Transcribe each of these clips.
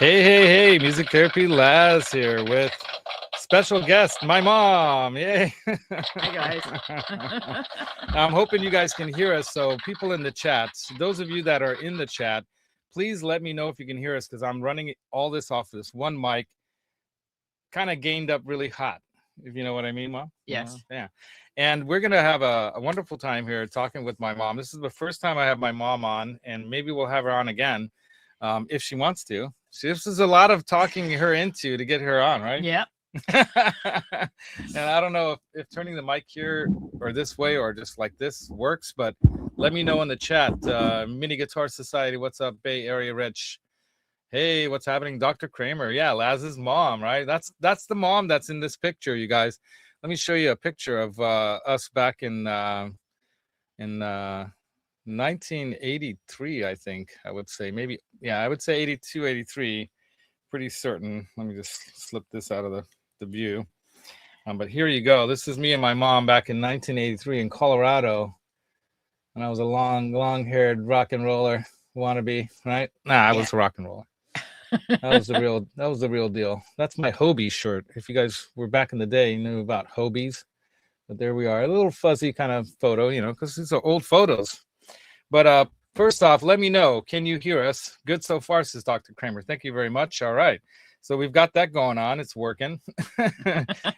Hey, Music Therapy Laz here with special guest, my mom. Yay. Hi guys. I'm hoping you guys can hear us. So, people in the chat, those of you that are in the chat, please let me know if you can hear us because I'm running all this off this one mic, kind of gained up really hot, if you know what I mean, Mom. Yes. Yeah. And we're going to have a wonderful time here talking with my mom. This is the first time I have my mom on, and maybe we'll have her on again if she wants to. So this is a lot of talking her into to get her on, right? Yeah. And I don't know if turning the mic here or this way or just like this works, but let me know in the chat. Mini Guitar Society, what's up? Bay Area Rich. Hey, what's happening? Dr. Kramer. Yeah, Laz's mom, right? That's the mom that's in this picture, you guys. Let me show you a picture of us back in 1983, I think. I would say maybe, yeah, I would say 82, 83. Pretty certain. Let me just slip this out of the view. But here you go. This is me and my mom back in 1983 in Colorado. And I was a long-haired rock and roller wannabe, right? Nah, I was a rock and roller. That was the real deal. That's my Hobie shirt. If you guys were back in the day, you knew about Hobies. But there we are. A little fuzzy kind of photo, because these are old photos. But first off, let me know. Can you hear us? Good so far, says Dr. Kramer. Thank you very much. All right. So we've got that going on. It's working.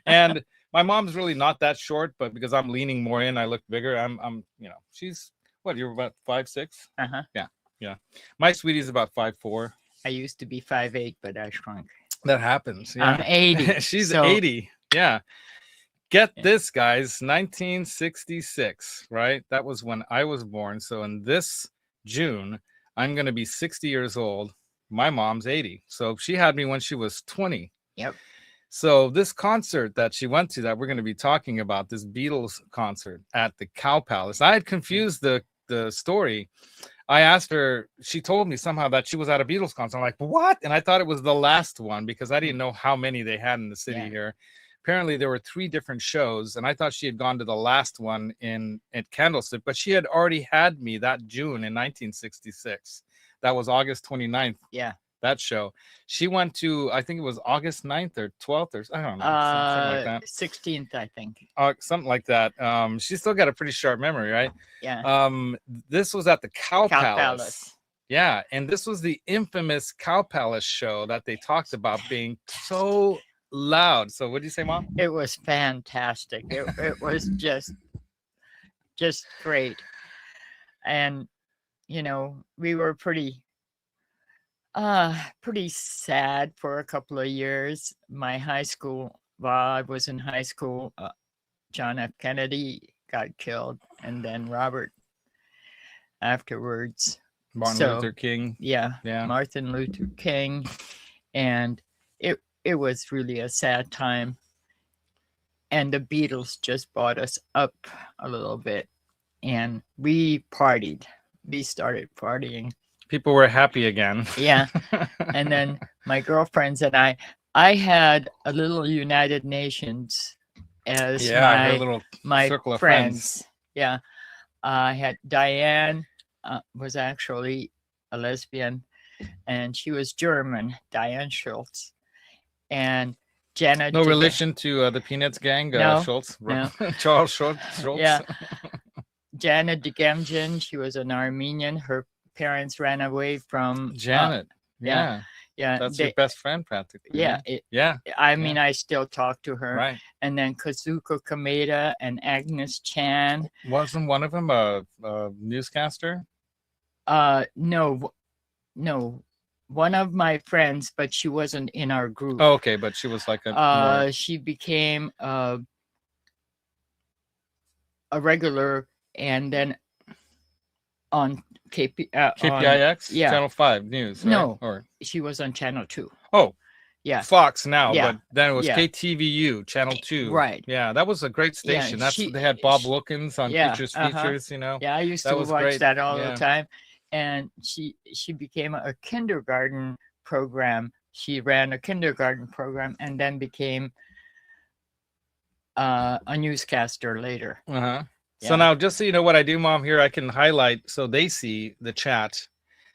And my mom's really not that short, but because I'm leaning more in, I look bigger. I'm she's what, you're about 5'6"? Uh-huh. Yeah. My sweetie's about 5'4". I used to be 5'8", but I shrunk. That happens. Yeah. I'm 80. She's so... 80. Yeah. Get this, guys, 1966, right? That was when I was born. So in this June, I'm going to be 60 years old. My mom's 80. So she had me when she was 20. Yep. So this concert that she went to that we're going to be talking about, this Beatles concert at the Cow Palace, I had confused the story. I asked her, she told me somehow that she was at a Beatles concert. I'm like, what? And I thought it was the last one because I didn't know how many they had in the city here. Apparently there were 3 different shows, and I thought she had gone to the last one at Candlestick, but she had already had me that June in 1966. That was August 29th. Yeah. That show. She went to, I think it was August 9th or 12th, or I don't know, something like that. 16th, I think. Something like that. She's still got a pretty sharp memory, right? Yeah. This was at the Cow Palace. Yeah, and this was the infamous Cow Palace show that they talked about being so loud. So what did you say, Mom? It was fantastic. It was just great. And we were pretty sad for a couple of years. My high school, while I was in high school, John F. Kennedy got killed, and then Robert afterwards. Martin Luther King. Yeah. Martin Luther King. And it was really a sad time. And the Beatles just brought us up a little bit. And we partied. We started partying. People were happy again. Yeah. And then my girlfriends and I had a little United Nations as my circle of friends. Yeah. I had Diane was actually a lesbian, and she was German, Diane Schultz. And Janet. No relation to the Peanuts gang, Schultz. No. Charles Schultz. Yeah. Janet Degemjian, she was an Armenian. Her parents ran away from Janet. Yeah. That's your best friend, practically. Yeah. I mean, I still talk to her. Right. And then Kazuko Kameda and Agnes Chan. Wasn't one of them a newscaster? No. One of my friends, but she wasn't in our group. Oh, okay, but she was like she became a regular, and then on KPIX, Channel 5 News. Right? No, she was on Channel 2. Oh, yeah, Fox now, but then it was KTVU, Channel 2. Right. Yeah, that was a great station. They had Bob Wilkins on Features. Yeah, I used to watch that all the time. And she became a kindergarten program. She ran a kindergarten program and then became a newscaster later. Uh-huh. Yeah. So now, just so you know what I do, Mom, here I can highlight so they see the chat.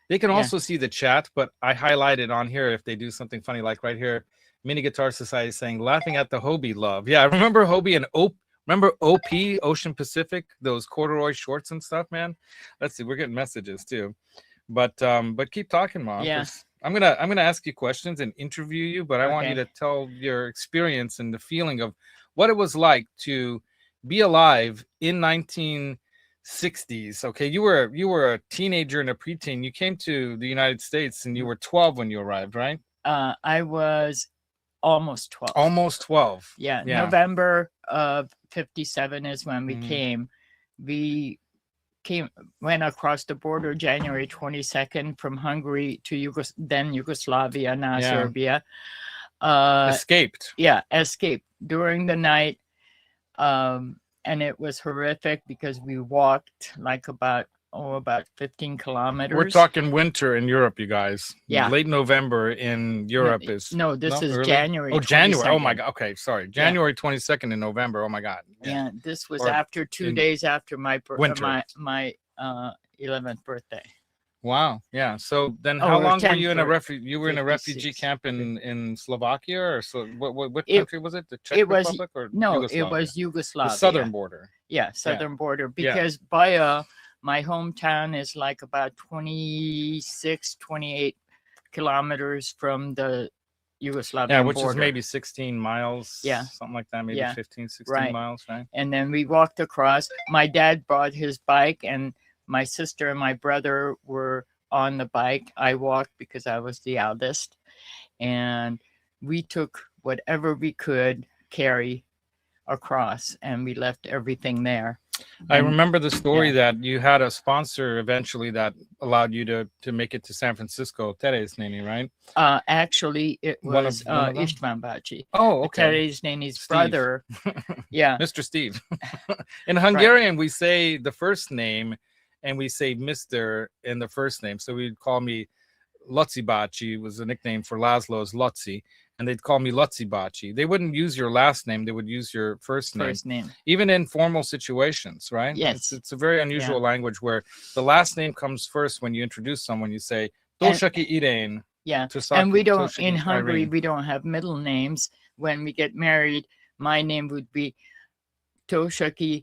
They can Yeah. also see the chat, but I highlighted on here if they do something funny, like right here, Mini Guitar Society saying, laughing at the Hobie love. Yeah, I remember Hobie and remember OP, Ocean Pacific, those corduroy shorts and stuff, man? Let's see, we're getting messages too. But keep talking, Mom, Yeah. because I'm gonna ask you questions and interview you, but I want you Okay. to tell your experience and the feeling of what it was like to be alive in 1960s. Okay, you were a teenager and a preteen. You came to the United States and you were 12 when you arrived, right? I was almost 12. Almost 12. Yeah, Yeah. November of 57 is when we Mhm. came. We went across the border January 22nd from Hungary to then Yugoslavia, now Yeah. Serbia. Escaped. Yeah, escaped during the night. And it was horrific because we walked like about 15 kilometers. We're talking winter in Europe, you guys. Yeah. Late November in Europe is No, this is early? January. Oh, January. Oh my 22nd. God. Okay, sorry. January 22nd in November. Oh my God. Yeah, this was Or after 2 in days after my winter. my 11th birthday. Wow. Yeah. So then, Oh, how or long were 10th you in a or you were in a refugee 56. camp in Slovakia, or so? What It- country was it? The Czech it was- Republic or No, Yugoslavia? it was The Yugoslavia. southern border. Yeah, southern border. Yeah. Because Baja, my hometown, is like about 26, 28 kilometers from the Yugoslavian Yeah, which border. is maybe 16 miles. Yeah. Something like that. Maybe Yeah. 15, 16 Right. miles, right? And then we walked across. My dad brought his bike, and my sister and my brother were on the bike. I walked because I was the eldest, and we took whatever we could carry across, and we left everything there. I And- remember the story that you had a sponsor eventually that allowed you to make it to San Francisco, Teres Neni, right? Actually, it One was of them? Istvan Bacsi. Oh, okay. Terry's Neni's Steve. brother. Yeah. Mr. Steve. In Hungarian, we say the first name and we say Mr. in the first name. So we'd call me Lotzi Bacsi, was a nickname for Laszlo, is Lotzi. And they'd call me Lotzi Bacsi. They wouldn't use your last name. They would use your first name. Even in formal situations, right? Yes. It's a very unusual language where the last name comes first when you introduce someone. You say, Toshaki Irene. Yeah. Tosaki, And we don't, Toshaki in Hungary, Irene. we don't have middle names. When we get married, my name would be Toshaki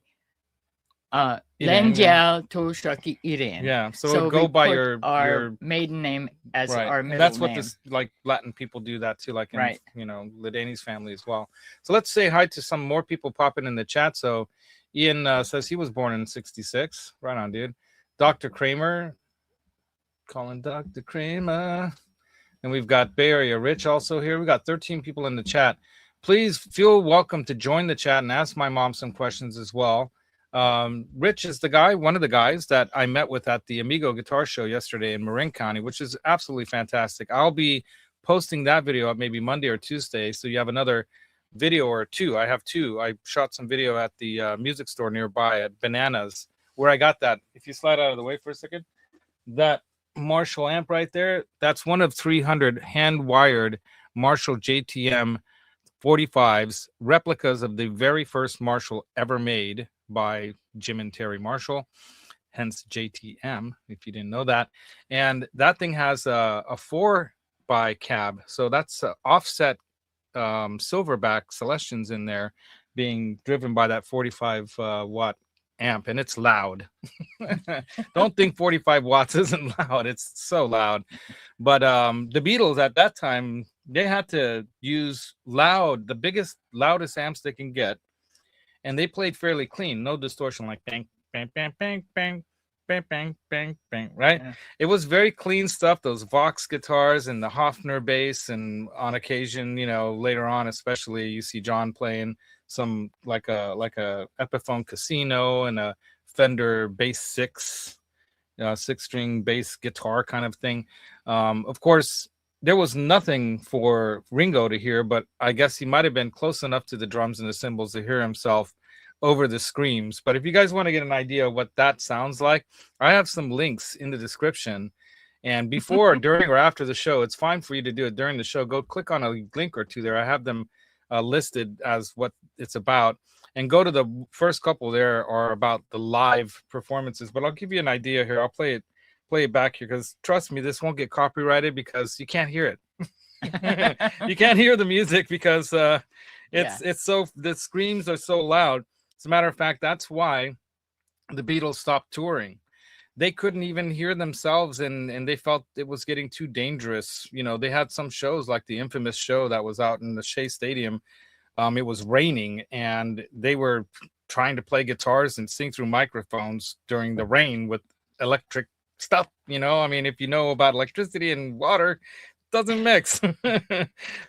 Lengyel Toshaki Irene. Yeah, so go we by put our your maiden name as right. our And middle that's what name. this like Latin people do that too, like in Right. Ladani's family as well. So let's say hi to some more people popping in the chat. So Ian says he was born in 66. Right on, dude. Dr. Kramer, calling Dr. Kramer. And we've got Bay Area Rich also here. We got 13 people in the chat. Please feel welcome to join the chat and ask my mom some questions as well. Rich is one of the guys that I met with at the Amigo Guitar Show yesterday in Marin County, which is absolutely fantastic. I'll be posting that video up maybe Monday or Tuesday, so you have another video or two. I have two. I shot some video at the music store nearby at Bananas, where I got that. If you slide out of the way for a second, that Marshall amp right there, that's one of 300 hand-wired Marshall JTM 45s, replicas of the very first Marshall ever made by Jim and Terry Marshall, hence JTM, if you didn't know that. And that thing has a 4x cab, so that's offset silverback Celestians in there being driven by that 45 watt amp, and it's loud. Don't think 45 watts isn't loud. It's so loud. But the Beatles at that time, they had to use the biggest, loudest amps they can get, and they played fairly clean, no distortion, like bang, bang, bang, bang, bang, bang, bang, bang, bang, right? Yeah. It was very clean stuff, those Vox guitars and the Hofner bass, and on occasion, later on, especially, you see John playing some like a Epiphone Casino and a Fender Bass 6, 6-string bass guitar kind of thing. Of course, there was nothing for Ringo to hear, but I guess he might have been close enough to the drums and the cymbals to hear himself over the screams. But if you guys want to get an idea of what that sounds like, I have some links in the description. And before, during, or after the show, it's fine for you to do it during the show. Go click on a link or two there. I have them listed as what it's about. And go to the first couple there are about the live performances. But I'll give you an idea here. I'll play it play it back here because trust me, this won't get copyrighted because you can't hear it. You can't hear the music because it's so, the screams are so loud. As a matter of fact, that's why the Beatles stopped touring. They couldn't even hear themselves, and they felt it was getting too dangerous. You know, they had some shows like the infamous show that was out in the Shea Stadium. It was raining, and they were trying to play guitars and sing through microphones during the rain with electric stuff. You know, I mean, if you know about electricity and water, doesn't mix.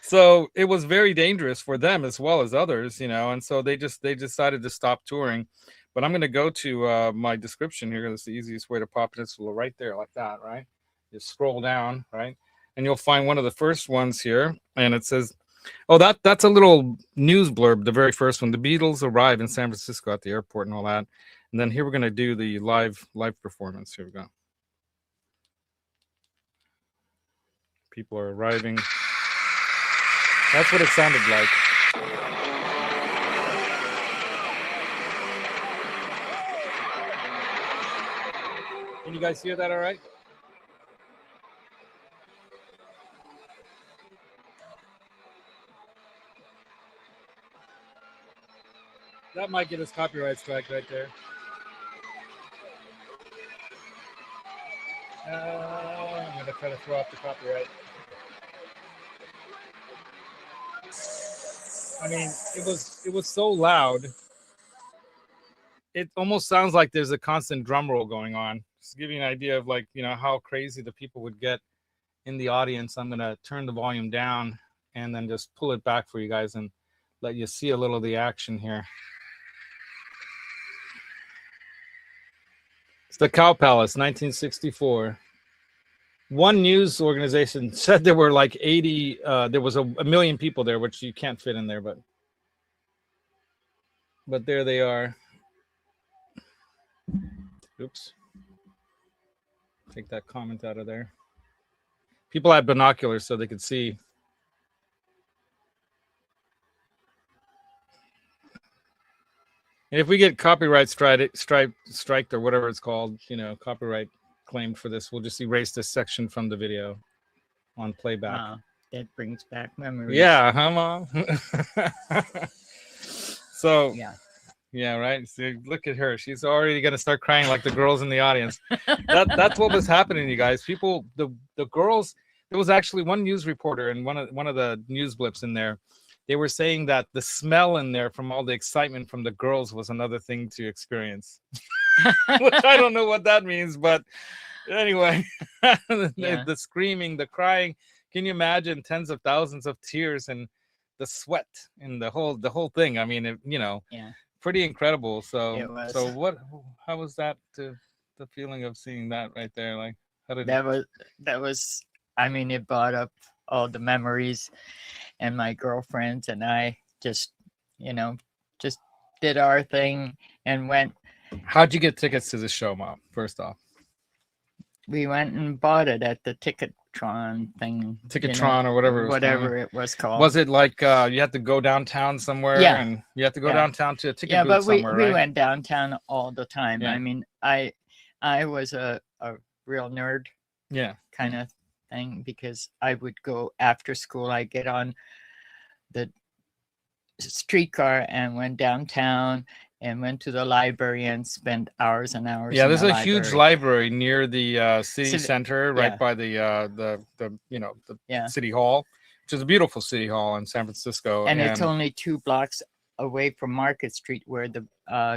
So it was very dangerous for them as well as others, you know, and so they decided to stop touring. But I'm going to go to my description here. That's the easiest way to pop it. It's right there like that, right? Just scroll down, right? And you'll find one of the first ones here, and it says, oh, that's a little news blurb, the very first one. The Beatles arrive in San Francisco at the airport and all that. And then here we're going to do the live performance. Here we go. People are arriving. That's what it sounded like. Can you guys hear that all right? That might get us copyright strike right there. I'm going to try to throw off the copyright. I mean, it was so loud. It almost sounds like there's a constant drum roll going on. Just to give you an idea of, like, you know, how crazy the people would get in the audience. I'm going to turn the volume down and then just pull it back for you guys and let you see a little of the action here. It's the Cow Palace, 1964. One news organization said there were like 80, there was a million people there, which you can't fit in there, but there they are. Oops. Take that comment out of there. People had binoculars so they could see. And if we get copyright striked or whatever it's called, you know, copyright claimed for this, we'll just erase this section from the video on playback. Wow, that brings back memories. Yeah, huh, Mom? So yeah, right. So look at her. She's already gonna start crying like the girls in the audience. That's what was happening, you guys. People, the girls. There was actually one news reporter and one of the news blips in there. They were saying that the smell in there from all the excitement from the girls was another thing to experience. Which I don't know what that means, but anyway, the screaming, the crying. Can you imagine tens of thousands of tears and the sweat and the whole thing? I mean, pretty incredible. So how was that? The feeling of seeing that right there, like how did that was. I mean, it brought up all the memories, and my girlfriends and I just did our thing and went. How'd you get tickets to the show, Mom? First off, we went and bought it at the Ticketron thing. Ticketron or whatever it was called. Was it like you had to go downtown somewhere? Yeah. And you had to go downtown to a ticket booth but somewhere, right? we went downtown all the time. Yeah. I mean, I was a real nerd. Yeah. Kind of thing, because I would go after school. I get on the streetcar and went downtown and went to the library and spent hours and hours. Yeah, there's a huge library near the city center, right by the city hall, which is a beautiful city hall in San Francisco. And it's only 2 blocks away from Market Street, where the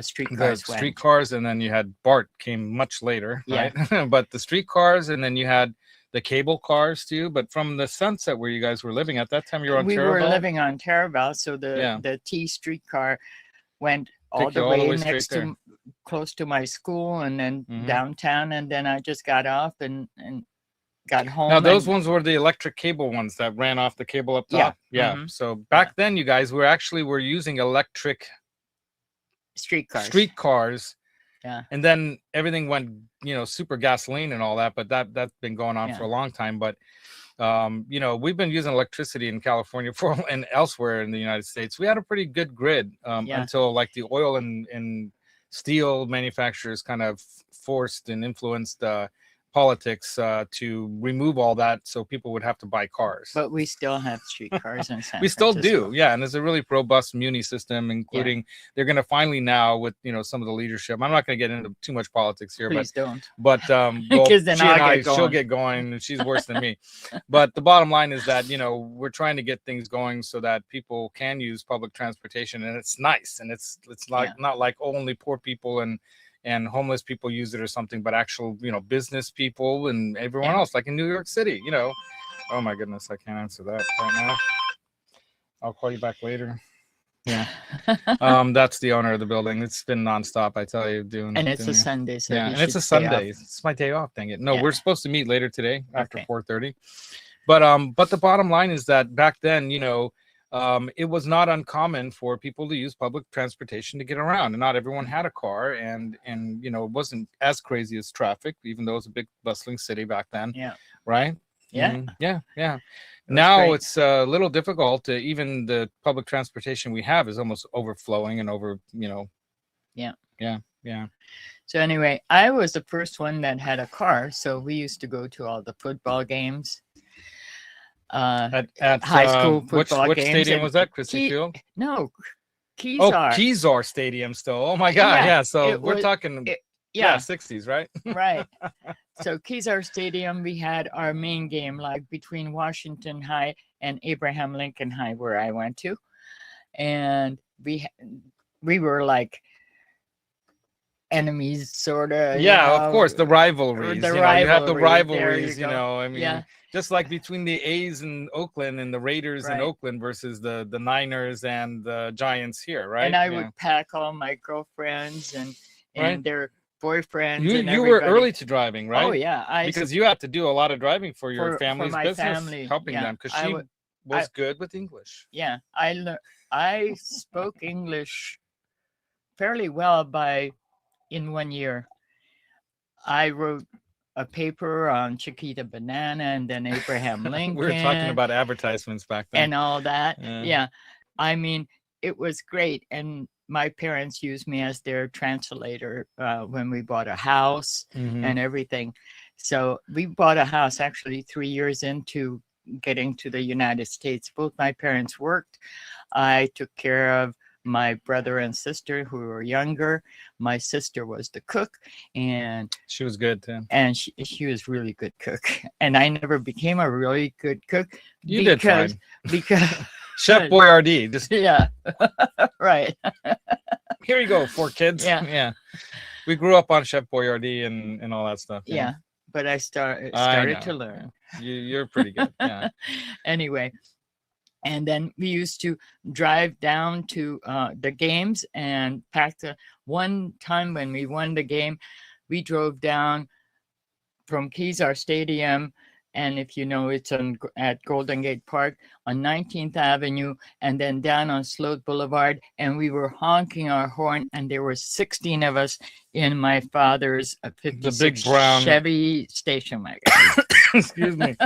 streetcars went. Streetcars, and then you had BART came much later, right? But the streetcars, and then you had the cable cars too. But from the Sunset where you guys were living at that time, you were on Taraval? We were living on Taraval, so the T streetcar went all the way next to close to my school, and then downtown, and then I just got off and got home. Now those ones were the electric cable ones that ran off the cable up top. Yeah. So back then, you guys were using electric streetcars. Yeah. And then everything went, super gasoline and all that, but that's been going on for a long time. But we've been using electricity in California and elsewhere in the United States. We had a pretty good grid until like the oil and steel manufacturers kind of forced and influenced politics to remove all that, so people would have to buy cars. But we still have streetcars in San We still Francisco. do, yeah. And there's a really robust muni system, including they're going to finally now with some of the leadership. I'm not going to get into too much politics here, Please don't. but well, Because then she and I'll get she'll going. get going, and she's worse than me. But the bottom line is that we're trying to get things going so that people can use public transportation, and it's nice, and it's like not like only poor people and homeless people use it or something, but actual business people and everyone else, like in New York City. Oh my goodness, I can't answer that right now. I'll call you back later. Yeah. That's the owner of the building. It's been nonstop, I tell you, and it's a Sunday, so yeah, and it's a Sunday. It's my day off, dang it. No, we're supposed to meet later today after 4:30. But the bottom line is that back then, it was not uncommon for people to use public transportation to get around, and not everyone had a car, and it wasn't as crazy as traffic, even though it was a big bustling city back then. Yeah. Right? Yeah. Yeah. Now it's a little difficult to, even the public transportation we have is almost overflowing and over, Yeah. So anyway, I was the first one that had a car, so we used to go to all the football games. At high school football which games. Stadium was that? Christie Field? No, Kezar. Kezar Stadium still. Oh my God. Yeah. So we're talking 60s, right? Right. So Kezar Stadium, we had our main game, like between Washington High and Abraham Lincoln High, where I went to, and we were like enemies, sort of. Of course, the rivalries. You have the rivalries. I mean, just like between the A's in Oakland and the Raiders in Oakland versus the Niners and the Giants here, right? And I would pack all my girlfriends and their boyfriends. You were early to driving, right? Oh yeah, because you had to do a lot of driving for your family's my business, family, helping them, because she was good with English. Yeah, I spoke English fairly well in 1 year. I wrote a paper on Chiquita Banana and then Abraham Lincoln. We were talking about advertisements back then. And all that. Yeah. I mean, it was great. And my parents used me as their translator when we bought a house and everything. So we bought a house actually 3 years into getting to the United States. Both my parents worked. I took care of my brother and sister who were younger. My sister was the cook, and she was good too. And she was really good cook. And I never became a really good cook. You did fine. Because Chef Boyardee, just right. Here you go, 4 kids. Yeah. We grew up on Chef Boyardee and all that stuff. Yeah. But I started to learn. You're pretty good. Yeah. Anyway. And then we used to drive down to the games and pack one time when we won the game, we drove down from Kezar Stadium. And if you know, it's at Golden Gate Park on 19th Avenue and then down on Sloat Boulevard. And we were honking our horn, and there were 16 of us in my father's 56 the big brown Chevy station wagon. Excuse me.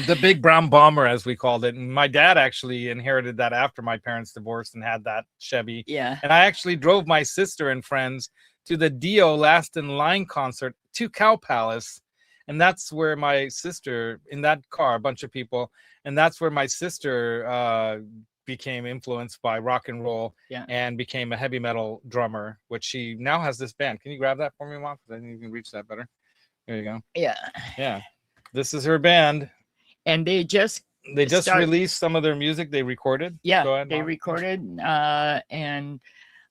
The big brown bomber, as we called it. And my dad actually inherited that after my parents divorced and had that Chevy. Yeah. And I actually drove my sister and friends to the Dio Last in Line concert to Cow Palace. And that's where my sister, in that car, a bunch of people, and that's where my sister became influenced by rock and roll and became a heavy metal drummer, which she now has this band. Can you grab that for me, Mom? Because I think you can reach that better. There you go. Yeah. Yeah. This is her band. And they just released some of their music they recorded. Yeah, ahead, they recorded, and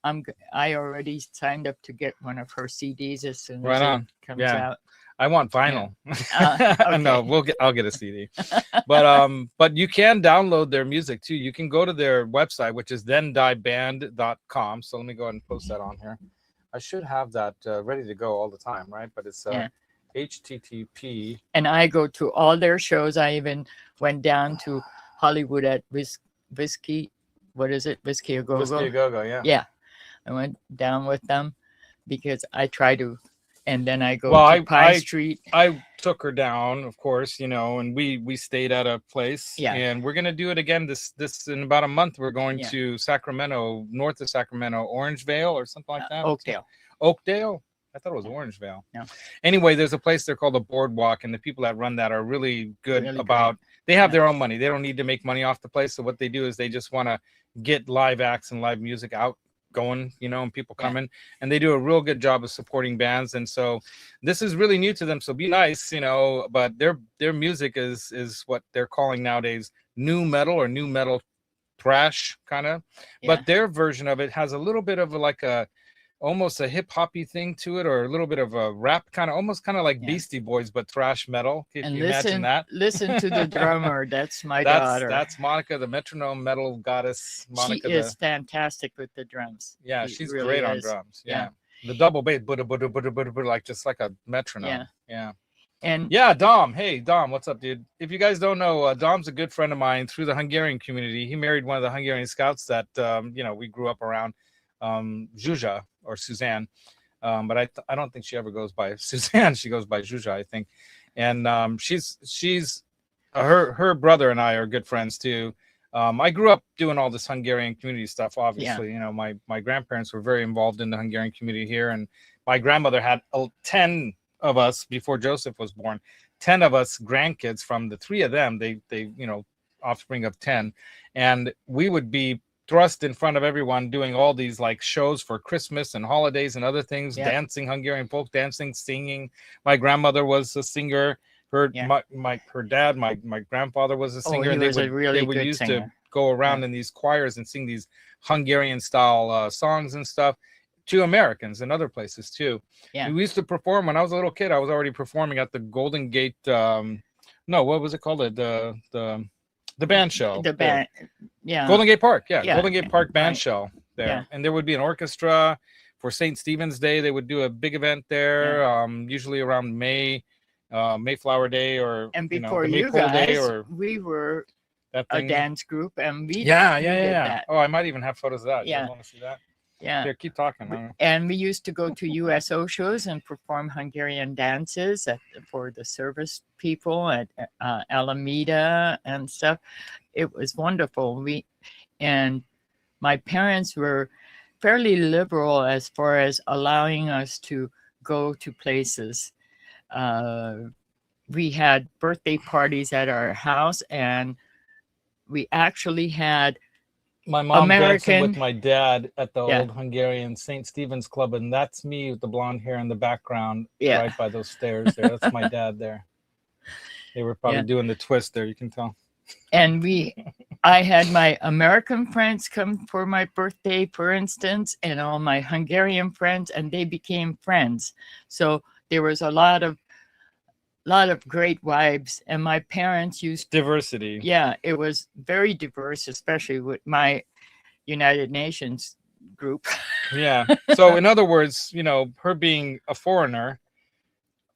I already signed up to get one of her CDs as soon as it comes out. I want vinyl. Okay. No, I'll get a CD. But you can download their music too. You can go to their website, which is thendieband.com. So let me go ahead and post that on here. I should have that ready to go all the time, right? But it's HTTP. And I go to all their shows. I even went down to Hollywood at Whiskey. What is it? Whiskey A Go Go. Whiskey A Go Go, yeah. Yeah, I went down with them because I try to, and then I go to Pine Street. I took her down, of course, and we stayed at a place. Yeah. And we're gonna do it again. This in about a month. We're going to Sacramento, north of Sacramento, Orangevale or something like that. Oakdale. Oakdale. I thought it was Orangevale. No. Anyway, there's a place there called the Boardwalk, and the people that run that are really good Really about. great. They have Yeah. their own money. They don't need to make money off the place. So what they do is they just want to get live acts and live music out going, you know, and people come in, and they do a real good job of supporting bands. And so this is really new to them. So be nice, you know. But their music is what they're calling nowadays new metal or new metal thrash kind of. But their version of it has a little bit of like a almost a hip hoppy thing to it, or a little bit of a rap kind of, almost kind of like Beastie Boys, but thrash metal. If And you imagine that. listen to the drummer. That's my daughter. That's Monica, the metronome metal goddess. Monica, she is fantastic with the drums. Yeah, She she's really great on is. drums. Yeah. The double bass, like just like a metronome. Yeah. And yeah, Dom. Hey, Dom, what's up, dude? If you guys don't know, Dom's a good friend of mine through the Hungarian community. He married one of the Hungarian scouts that you know, we grew up around, Zsuzsa or Suzanne. But I don't think she ever goes by Suzanne. She goes by Zsuzsa, I think. And she's her brother and I are good friends too. I grew up doing all this Hungarian community stuff. Obviously, you know, my grandparents were very involved in the Hungarian community here, and my grandmother had 10 of us before Joseph was born. 10 of us grandkids from the 3 of them. They you know, offspring of 10, and we would be thrust in front of everyone doing all these like shows for Christmas and holidays and other things, dancing, Hungarian folk dancing, singing. My grandmother was a singer. Her dad, my grandfather was a singer. He was a really good singer. To go around in these choirs and sing these Hungarian style songs and stuff to Americans and other places too. We used to perform when I was a little kid. I was already performing at the Golden Gate. No, what was it called? The band show. The band, Golden Gate Park, Golden Gate Park band show there, and there would be an orchestra for St. Stephen's Day. They would do a big event there, usually around Mayflower Day, or and before you guys, Day, or we were a dance group, and we did that. Oh, I might even have photos of that. You want to see that? Yeah. Here, keep talking. And we used to go to USO shows and perform Hungarian dances for the service people at Alameda and stuff. It was wonderful. And my parents were fairly liberal as far as allowing us to go to places. We had birthday parties at our house, and we actually had my mom dancing with my dad at the old Hungarian St. Stephen's Club, and that's me with the blonde hair in the background, right by those stairs there. That's my dad there. They were probably doing the twist there, you can tell. And I had my American friends come for my birthday, for instance, and all my Hungarian friends, and they became friends. So there was a lot of great vibes, and my parents used diversity. Yeah, it was very diverse, especially with my United Nations group. Yeah. So in other words, you know, her being a foreigner,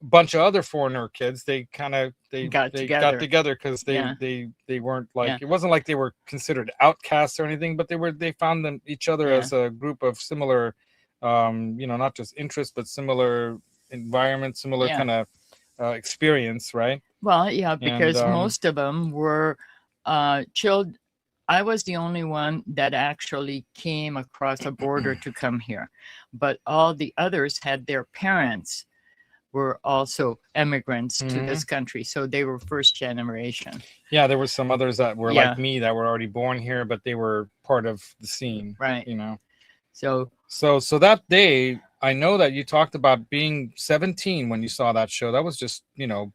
a bunch of other foreigner kids, they got together because they weren't like, it wasn't like they were considered outcasts or anything, but they found each other as a group of similar, you know, not just interests, but similar environment, similar kind of experience, right? Well, because most of them were chilled. I was the only one that actually came across a border to come here, but all the others had their parents were also immigrants to this country, so they were first generation. Yeah, there were some others that were like me that were already born here, but they were part of the scene, right? You know, so that day, I know that you talked about being 17 when you saw that show. That was just, you know,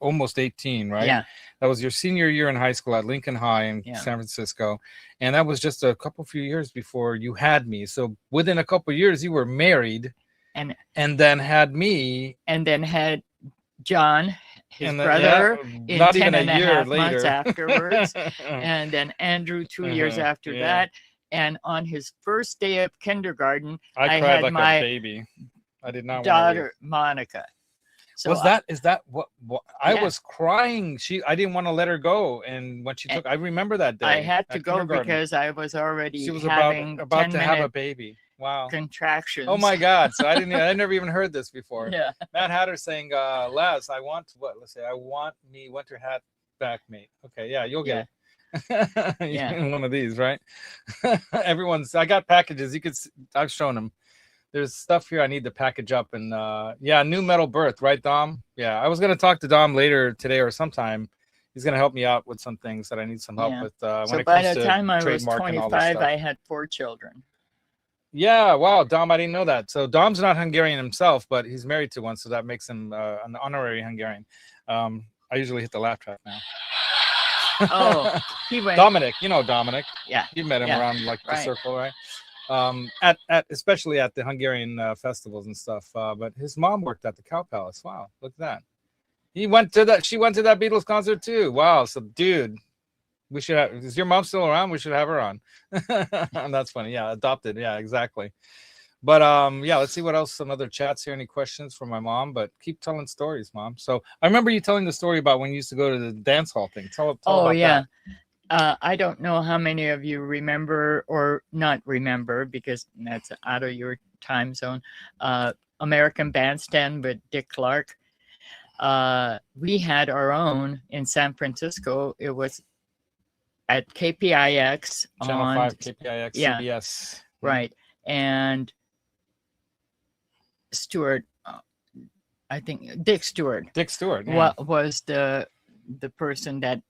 almost 18, right? Yeah. That was your senior year in high school at Lincoln High in San Francisco. And that was just a few years before you had me. So within a couple of years, you were married and then had me. And then had John, his brother, in not 10 even and a year later. Months afterwards. And then Andrew 2 years after that. And on his first day of kindergarten, I cried like a baby. I did not daughter Monica. So is that what I was crying? I didn't want to let her go, and when she took, I remember that day. I had to go because I was already she was having about to have a baby. Wow. Contractions. Oh my God! So I never even heard this before. Yeah. Matt Hatter saying, Les, I want what? Let's say I want me winter hat back, mate. Okay, yeah, you'll get it. One of these, right? I got packages. I've shown them. there's stuff here I need to package up. And yeah, New Metal Birth, right, Dom? Yeah, I was gonna talk to Dom later today or sometime. He's gonna help me out with some things that I need some help Yeah. with So when it by comes the to time I was trademark and all this 25, stuff. I had 4 children. Yeah, wow, Dom, I didn't know that. So Dom's not Hungarian himself, but he's married to one, so that makes him an honorary Hungarian. I usually hit the laugh track now. Oh, he went. Dominic, you know Dominic. Yeah. You met him Yeah, around like the right. circle, right? At especially at the Hungarian festivals and stuff. But his mom worked at the Cow Palace. Wow, look at that. He went to that. She went to that Beatles concert too. Wow. So, dude, we should have. Is your mom still around? We should have her on. That's funny. Yeah, adopted. Yeah, exactly. But yeah, let's see what else. Some other chats here. Any questions from my mom? But keep telling stories, Mom. So I remember you telling the story about when you used to go to the dance hall thing. Tell about yeah. that. I don't know how many of you remember or not remember, because that's out of your time zone. American Bandstand with Dick Clark. We had our own in San Francisco. It was at KPIX Channel on 5, KPIX, yeah, CBS. right. And Stewart, I think Dick Stewart. Dick Stewart. Yeah. What was the person that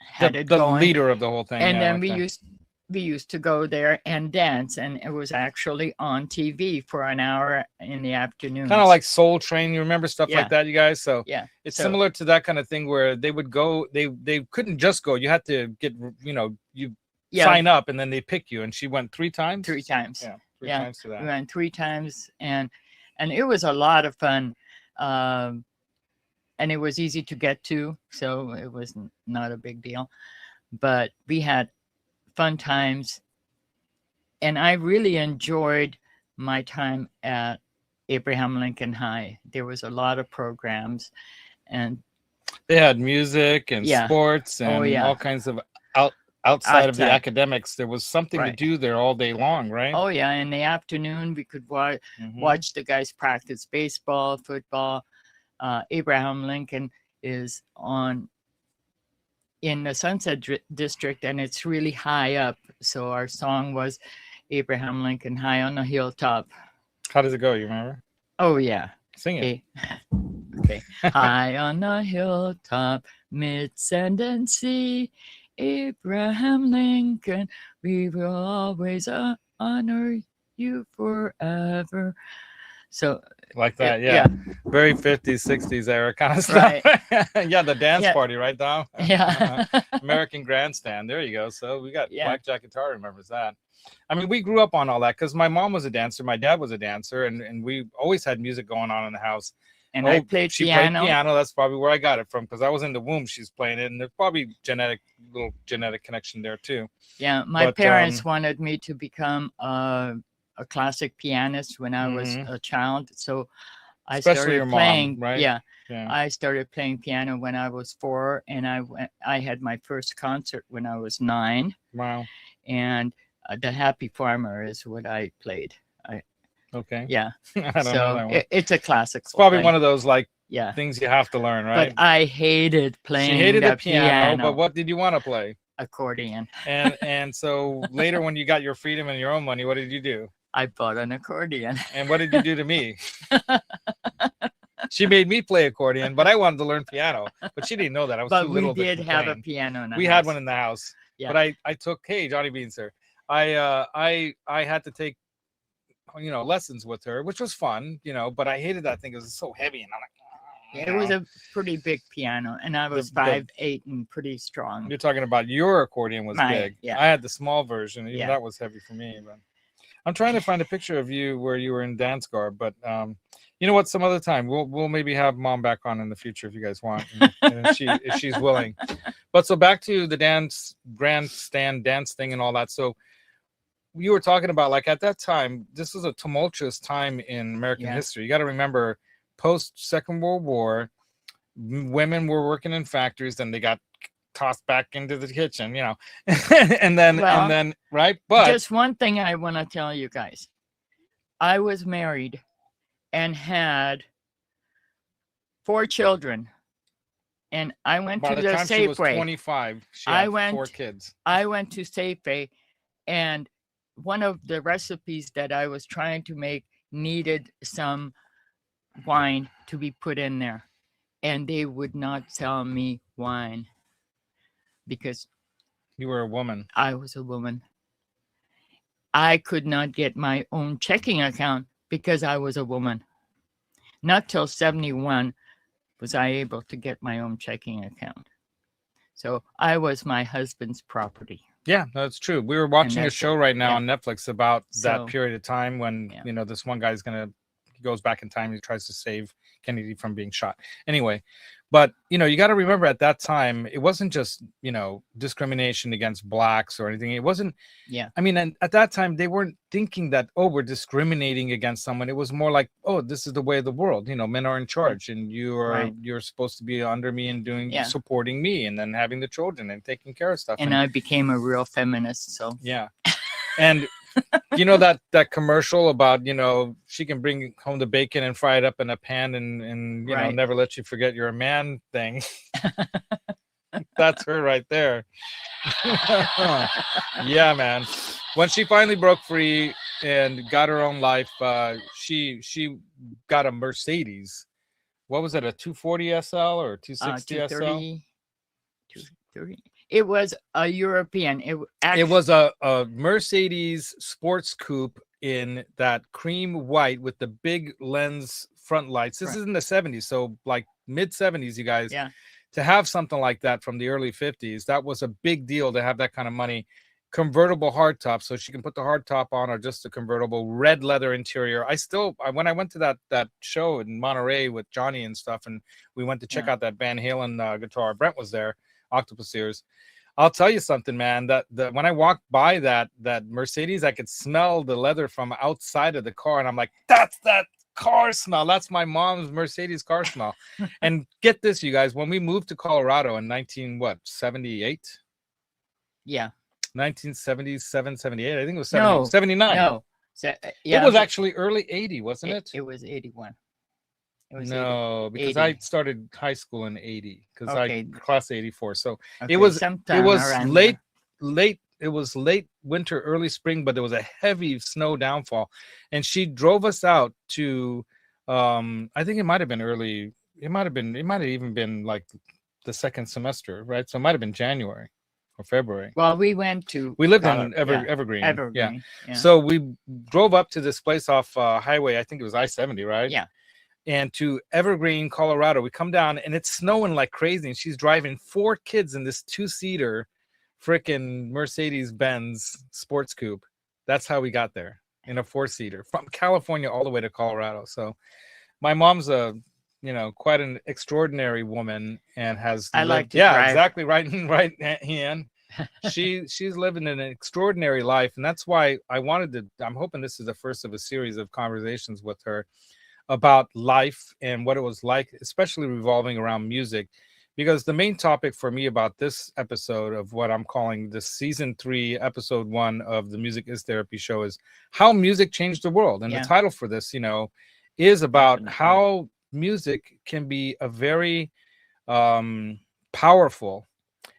had it the going. leader of the whole thing. And yeah, then we used to go there and dance, and it was actually on TV for an hour in the afternoon. Kind of like Soul Train. You remember stuff Yeah. like that, you guys? So Yeah. it's similar to that kind of thing where they would go. They couldn't just go. You had to get, you sign up, and then they pick you. And she went 3 times. 3 times. Yeah, 3 times to that. We went 3 times, and it was a lot of fun. And it was easy to get to, so it was not a big deal. But we had fun times, and I really enjoyed my time at Abraham Lincoln High. There was a lot of programs, and they had music and sports and all kinds of outside of the academics. There was something to do there all day long, right? Oh yeah, in the afternoon we could watch the guys practice baseball, football. Abraham Lincoln is in the Sunset District, and it's really high up. So our song was Abraham Lincoln High on a Hilltop. How does it go? You remember? Oh yeah. Sing it. Okay. High on a hilltop, mid sand and sea, Abraham Lincoln, we will always honor you forever. So like that, yeah. Very 50s, 60s era kind of stuff. Right. Yeah, the dance party, right, Dom? Yeah. American Grandstand. There you go. So we got Blackjack Guitar remembers that. I mean, we grew up on all that because my mom was a dancer, my dad was a dancer, and we always had music going on in the house. And I played piano. Played piano. That's probably where I got it from, because I was in the womb. She's playing it, and there's probably little genetic connection there too. Yeah, my parents wanted me to become a classic pianist when I was a child, so I started playing. Right? Yeah, I started playing piano when I was 4, and I had my first concert when I was 9. Wow! And the Happy Farmer is what I played. Okay. Yeah. I don't know that one. It's a classic. It's probably one of those things you have to learn, right? But I hated playing. She hated the piano, but what did you want to play? Accordion. And so later, when you got your freedom and your own money, what did you do? I bought an accordion. And what did you do to me? She made me play accordion, but I wanted to learn piano. But she didn't know that. I was too little. But we did have a piano in the house. We had one in the house. Yeah. But I took, hey, Johnny Beans, sir. I had to take, lessons with her, which was fun, but I hated that thing because it's so heavy. And I'm like, it was a pretty big piano, and I was 5'8" and pretty strong. You're talking about your accordion was big. Yeah. I had the small version. Even that was heavy for me. But I'm trying to find a picture of you where you were in dance garb. But you know what? Some other time we'll maybe have Mom back on in the future if you guys want, and if she's willing. But so back to the grandstand dance thing and all that. So you were talking about, like, at that time, this was a tumultuous time in American history. You got to remember, post Second World War, women were working in factories, then they got tossed back into the kitchen, and then right. But just one thing I want to tell you guys: I was married and had 4 children, and I went to the time Safeway. She was 25. She had 4 kids. I went to Safeway, and one of the recipes that I was trying to make needed some wine to be put in there, and they would not sell me wine because You were a woman. I was a woman. I could not get my own checking account because I was a woman. Not till 71 was I able to get my own checking account. So I was my husband's property. Yeah, that's true. We were watching a show right now on Netflix about that period of time when, this one guy's he goes back in time. He tries to save Kennedy from being shot. Anyway, but, you got to remember at that time, it wasn't just, discrimination against blacks or anything. It wasn't. Yeah. I mean, and at that time, they weren't thinking that, oh, we're discriminating against someone. It was more like, oh, this is the way of the world. Men are in charge and you're supposed to be under me and supporting me and then having the children and taking care of stuff. And I became a real feminist. So, yeah. And that commercial about, she can bring home the bacon and fry it up in a pan and never let you forget you're a man thing. That's her right there. Yeah, man. When she finally broke free and got her own life, she got a Mercedes. What was it, a 240 SL or 260 SL? 230. It was a European. It was a Mercedes sports coupe in that cream white with the big lens front lights. This is in the 70s, so like mid 70s, you guys. Yeah. To have something like that from the early 50s, that was a big deal to have that kind of money. Convertible hardtop, so she can put the hardtop on or just a convertible, red leather interior. When I went to that show in Monterey with Johnny and stuff, and we went to check out that Van Halen guitar, Brent was there, Octopus Ears. I'll tell you something, man, that when I walked by that Mercedes, I could smell the leather from outside of the car, and I'm like, that's that car smell. That's my mom's Mercedes car smell. And get this, you guys, when we moved to Colorado in 78? Yeah. 1977, 78. I think it was 79. No. It was actually early 80, wasn't it? It was 81. It was no, 80. because 80. I started high school in 80 because I class 84. So okay, it was late there. It was late winter, early spring, but there was a heavy snow downfall, and she drove us out to I think it might have been early. It might have even been like the second semester, right? So it might have been January or February. Well, we lived in Evergreen. Evergreen. Yeah. So we drove up to this place off highway. I think it was I-70, right? Yeah. And to Evergreen, Colorado. We come down and it's snowing like crazy, and she's driving 4 kids in this 2-seater freaking Mercedes-Benz sports coupe. That's how we got there, in a 4-seater from California all the way to Colorado. So my mom's quite an extraordinary woman and has drive. Exactly right, Ian. She's living an extraordinary life, and that's why I'm hoping this is the first of a series of conversations with her about life and what it was like, especially revolving around music. Because the main topic for me about this episode of what I'm calling the season 3, episode 1 of the Music is Therapy show is how music changed the world. And the title for this, is about how music can be a very powerful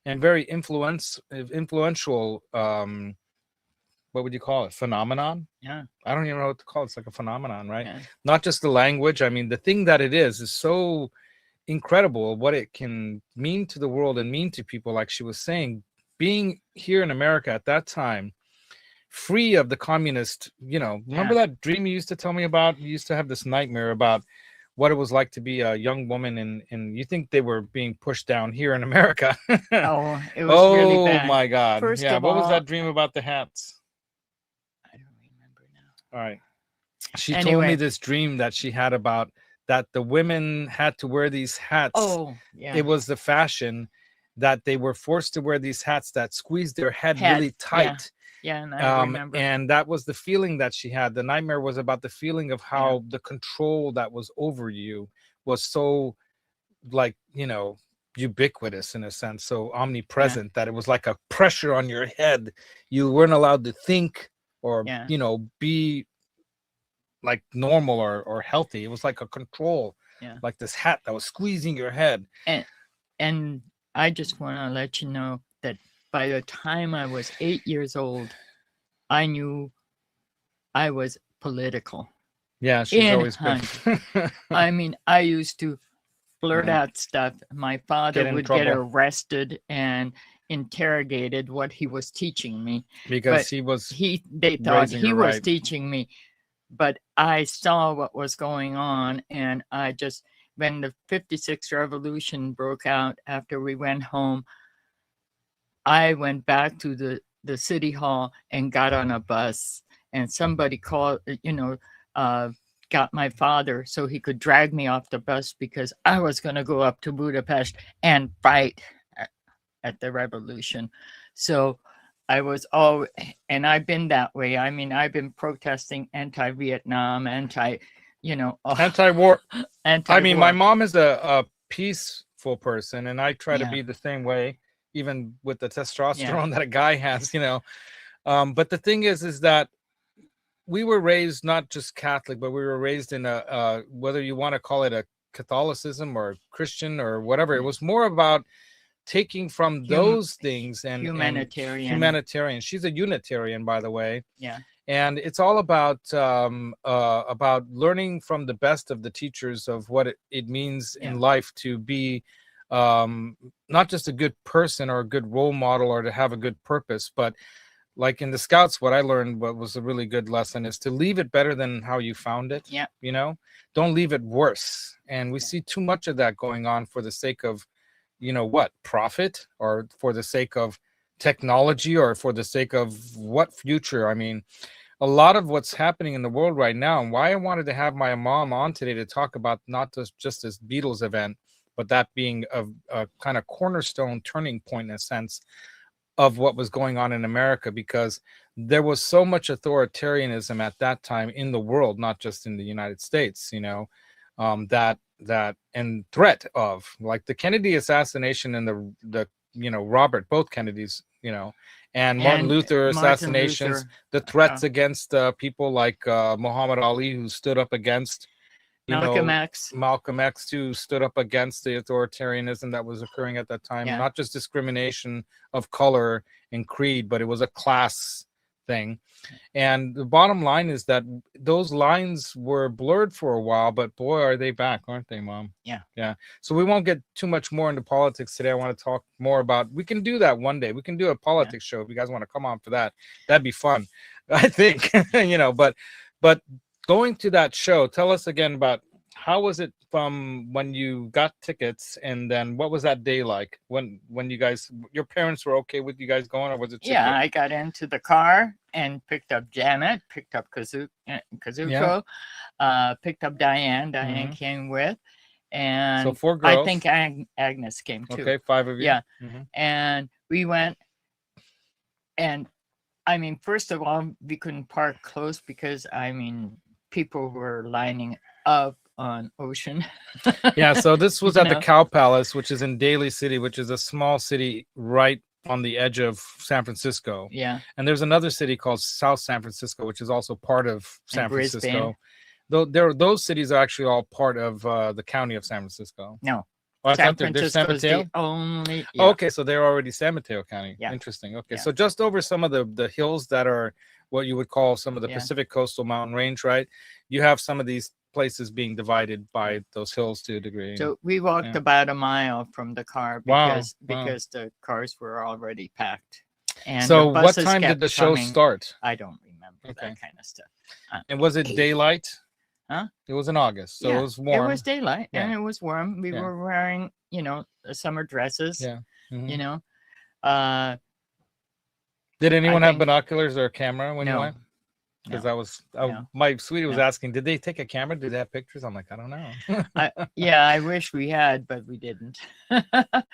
and very influential, what would you call it? Phenomenon? Yeah. I don't even know what to call it. It's like a phenomenon, right? Yeah. Not just the language. I mean, the thing that it is so incredible what it can mean to the world and mean to people. Like she was saying, being here in America at that time, free of the communist, remember that dream you used to tell me about? You used to have this nightmare about what it was like to be a young woman, and you think they were being pushed down here in America. Oh, it was really bad. Oh my God. First yeah, of what was all, that dream about the hats? I don't remember now. All right. She told me this dream that she had about that the women had to wear these hats. Oh, yeah. It was the fashion that they were forced to wear these hats that squeezed their head really tight. Yeah, and I remember. And that was the feeling that she had. The nightmare was about the feeling of how the control that was over you was so, like, ubiquitous in a sense, so omnipresent that it was like a pressure on your head. You weren't allowed to think or, be like normal or healthy. It was like a control, like this hat that was squeezing your head. And I just want to let you know that by the time I was 8 years old, I knew I was political. Yeah, she's in always been hundreds. I mean, I used to blurt Yeah. out stuff. My father Get in would get trouble. arrested and interrogated what he was teaching me. because But he was they thought raising he her was right. teaching me, but I saw what was going on, and I just, when the 56 revolution broke out after we went home, I went back to the city hall and got on a bus, and somebody called, got my father so he could drag me off the bus because I was going to go up to Budapest and fight at the revolution. So I was all, and I've been that way. I mean, I've been protesting anti-Vietnam, Anti-war. anti-war. I mean, my mom is a peaceful person, and I try to Yeah. be the same way, even with the testosterone that a guy has, But the thing is that we were raised not just Catholic, but we were raised in a whether you want to call it a Catholicism or Christian or whatever. It was more about taking from those things and humanitarian. She's a Unitarian, by the way. Yeah. And it's all about learning from the best of the teachers of what it means in life to be not just a good person or a good role model or to have a good purpose, but like in the Scouts, what I learned, what was a really good lesson, is to leave it better than how you found it. Yeah. Don't leave it worse. And we see too much of that going on for the sake of, profit, or for the sake of technology, or for the sake of what future. I mean, a lot of what's happening in the world right now, and why I wanted to have my mom on today to talk about not just this Beatles event, but that being a kind of cornerstone turning point in a sense of what was going on in America, because there was so much authoritarianism at that time in the world, not just in the United States, that and threat of, like, the Kennedy assassination and the Robert, both Kennedys, and Martin Luther assassinations, the threats against people like Muhammad Ali, who stood up against Malcolm X, who stood up against the authoritarianism that was occurring at that time. Not just discrimination of color and creed, but it was a class thing. And the bottom line is that those lines were blurred for a while, but boy, are they back, aren't they, Mom? Yeah. So we won't get too much more into politics today. I want to talk more about, we can do that one day. We can do a politics show if you guys want to come on for that. That'd be fun, I think. But going to that show, tell us again about how was it from when you got tickets, and then what was that day like when you guys, your parents were okay with you guys going, or was it? I got into the car and picked up Janet, picked up Kazuko, picked up Diane. Diane came with, and so 4 girls. I think Agnes came too. Okay, 5 of you. Yeah, and we went, and I mean, first of all, we couldn't park close because people were lining up on Ocean. So this was at the Cow Palace, which is in Daly City, which is a small city right on the edge of San Francisco. And there's another city called South San Francisco, which is also part of San Francisco. Though those cities are actually all part of the county of San Francisco. No. Oh, I San thought they're San Francisco Mateo? only. Okay, so they're already San Mateo County. Yeah. Interesting. Okay, so just over some of the hills that are what you would call some of the Pacific Coastal Mountain Range, right? You have some of these places being divided by those hills to a degree. So we walked about a mile from the car because the cars were already packed. And so what time did the show start? I don't remember that kind of stuff. And was it daylight? Huh? It was in August, so it was warm. It was daylight and it was warm. We were wearing, summer dresses. Did anyone have binoculars or a camera when you went? Because my sweetie was asking, did they take a camera? Did they have pictures? I'm like, I don't know. I wish we had, but we didn't. But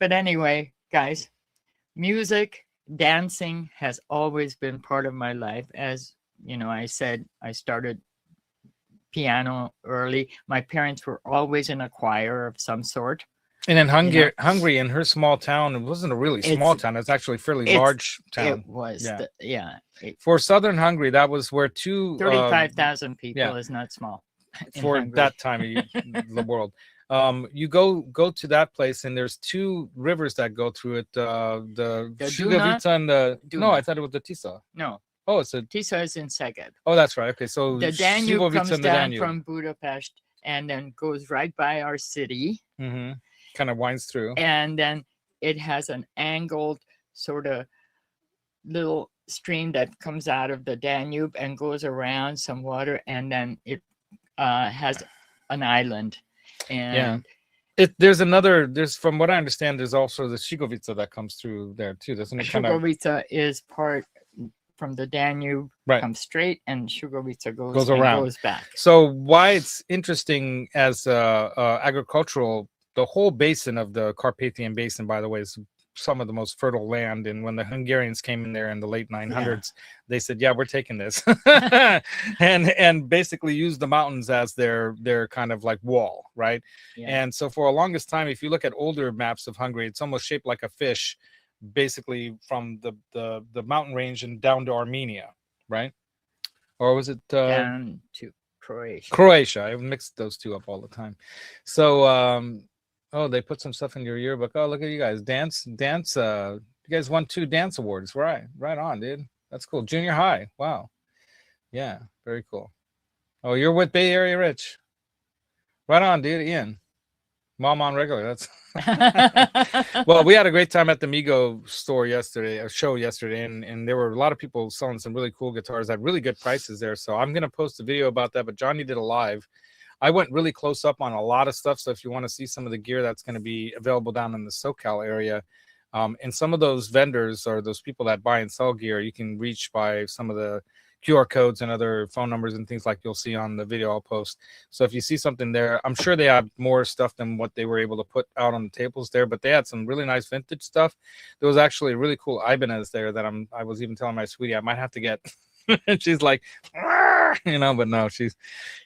anyway, guys, music, dancing has always been part of my life. As I said, I started piano early. My parents were always in a choir of some sort. And in Hungary, in her small town, it wasn't a really small town. It's actually a fairly large town. It was. For southern Hungary, that was where 35,000 people is not small. For Hungary. That time of the world. You go to that place, and there's 2 rivers that go through it. The Sugavita and the... No, I thought it was the Tisa. No. Oh, it's a. Tisza is in Szeged. Oh, that's right. Okay, so The Danube Slivovica comes and the down Danube. from Budapest and then goes right by our city. Mm-hmm. Kind of winds through. And then it has an angled sort of little stream that comes out of the Danube and goes around some water, and then it has an island. And there's from what I understand, there's also the Shigovica that comes through there too, doesn't it? Sugovica is part from the Danube, Right. comes straight, and Sugovica Goes around. goes back. So why it's interesting as agricultural, the whole basin of the Carpathian Basin, by the way, is some of the most fertile land. And when the Hungarians came in there in the late 900s, they said, "Yeah, we're taking this," and basically used the mountains as their kind of like wall, right? Yeah. And so for the longest time, if you look at older maps of Hungary, it's almost shaped like a fish, basically from the mountain range and down to Armenia, right? Or was it down to Croatia? Croatia. I mixed those two up all the time. So oh, they put some stuff in your yearbook. Oh, look at you guys. Dance. You guys won 2 dance awards. Right on, dude. That's cool. Junior high. Wow. Yeah, very cool. Oh, you're with Bay Area Rich. Right on, dude. Ian. Mom on regular. That's well, we had a great time at the Migo show yesterday, and there were a lot of people selling some really cool guitars at really good prices there. So I'm gonna post a video about that. But Johnny did a live. I went really close up on a lot of stuff. So if you want to see some of the gear that's going to be available down in the SoCal area, and some of those vendors or those people that buy and sell gear, you can reach by some of the QR codes and other phone numbers and things like you'll see on the video I'll post. So if you see something there, I'm sure they have more stuff than what they were able to put out on the tables there, but they had some really nice vintage stuff. There was actually a really cool Ibanez there that I was even telling my sweetie I might have to get. And she's like, but no, she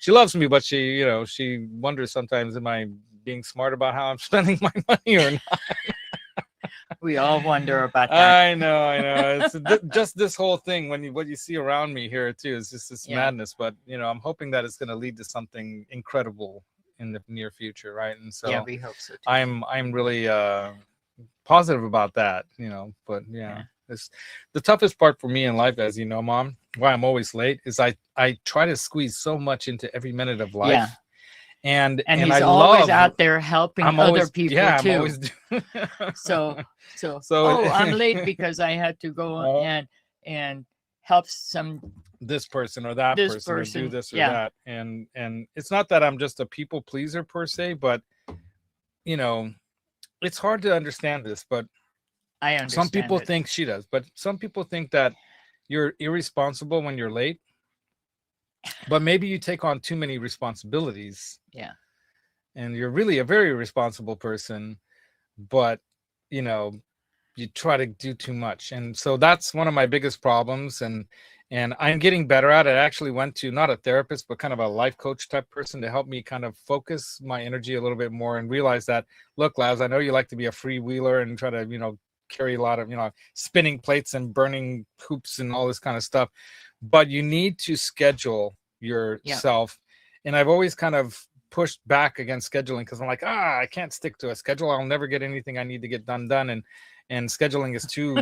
loves me, but she wonders sometimes, am I being smart about how I'm spending my money or not? We all wonder about that. I know. It's just this whole thing what you see around me here too is just this madness. But I'm hoping that it's going to lead to something incredible in the near future, right? And so yeah, we hope so too. I'm really positive about that, But it's the toughest part for me in life, as you know, Mom. Why I'm always late is I try to squeeze so much into every minute of life. Yeah. And he's I always love, out there helping other people too. I'm always so oh, I'm late because I had to go and help this person or that person or do this or that. And it's not that I'm just a people pleaser per se, but it's hard to understand this, but I understand. Some people think she does, but some people think that you're irresponsible when you're late. But maybe you take on too many responsibilities. Yeah. And you're really a very responsible person, but you try to do too much. And so that's one of my biggest problems. And I'm getting better at it. I actually went to not a therapist, but kind of a life coach type person to help me kind of focus my energy a little bit more and realize that, look, Laz, I know you like to be a freewheeler and try to, carry a lot of, spinning plates and burning hoops and all this kind of stuff, but you need to schedule yourself. And I've always kind of pushed back against scheduling because I'm like, I can't stick to a schedule. I'll never get anything I need to get done. And scheduling is too,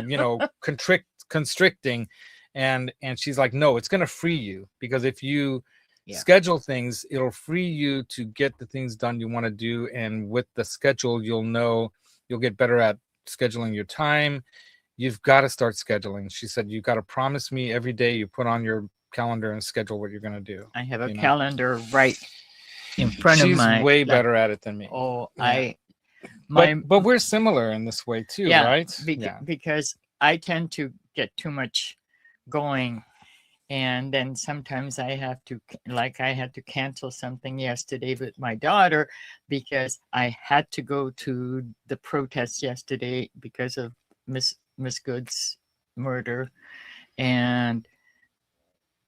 constricting. And she's like, no, it's going to free you, because if you schedule things, it'll free you to get the things done you want to do. And with the schedule, you'll get better at scheduling your time. You've got to start scheduling. She said, you've got to promise me every day you put on your calendar and schedule what you're going to do. I have a calendar right in front of my. She's way better at it than me. Oh, yeah. But we're similar in this way too, right? Because I tend to get too much going, and then sometimes I had to cancel something yesterday with my daughter because I had to go to the protest yesterday because of Miss Good's murder, and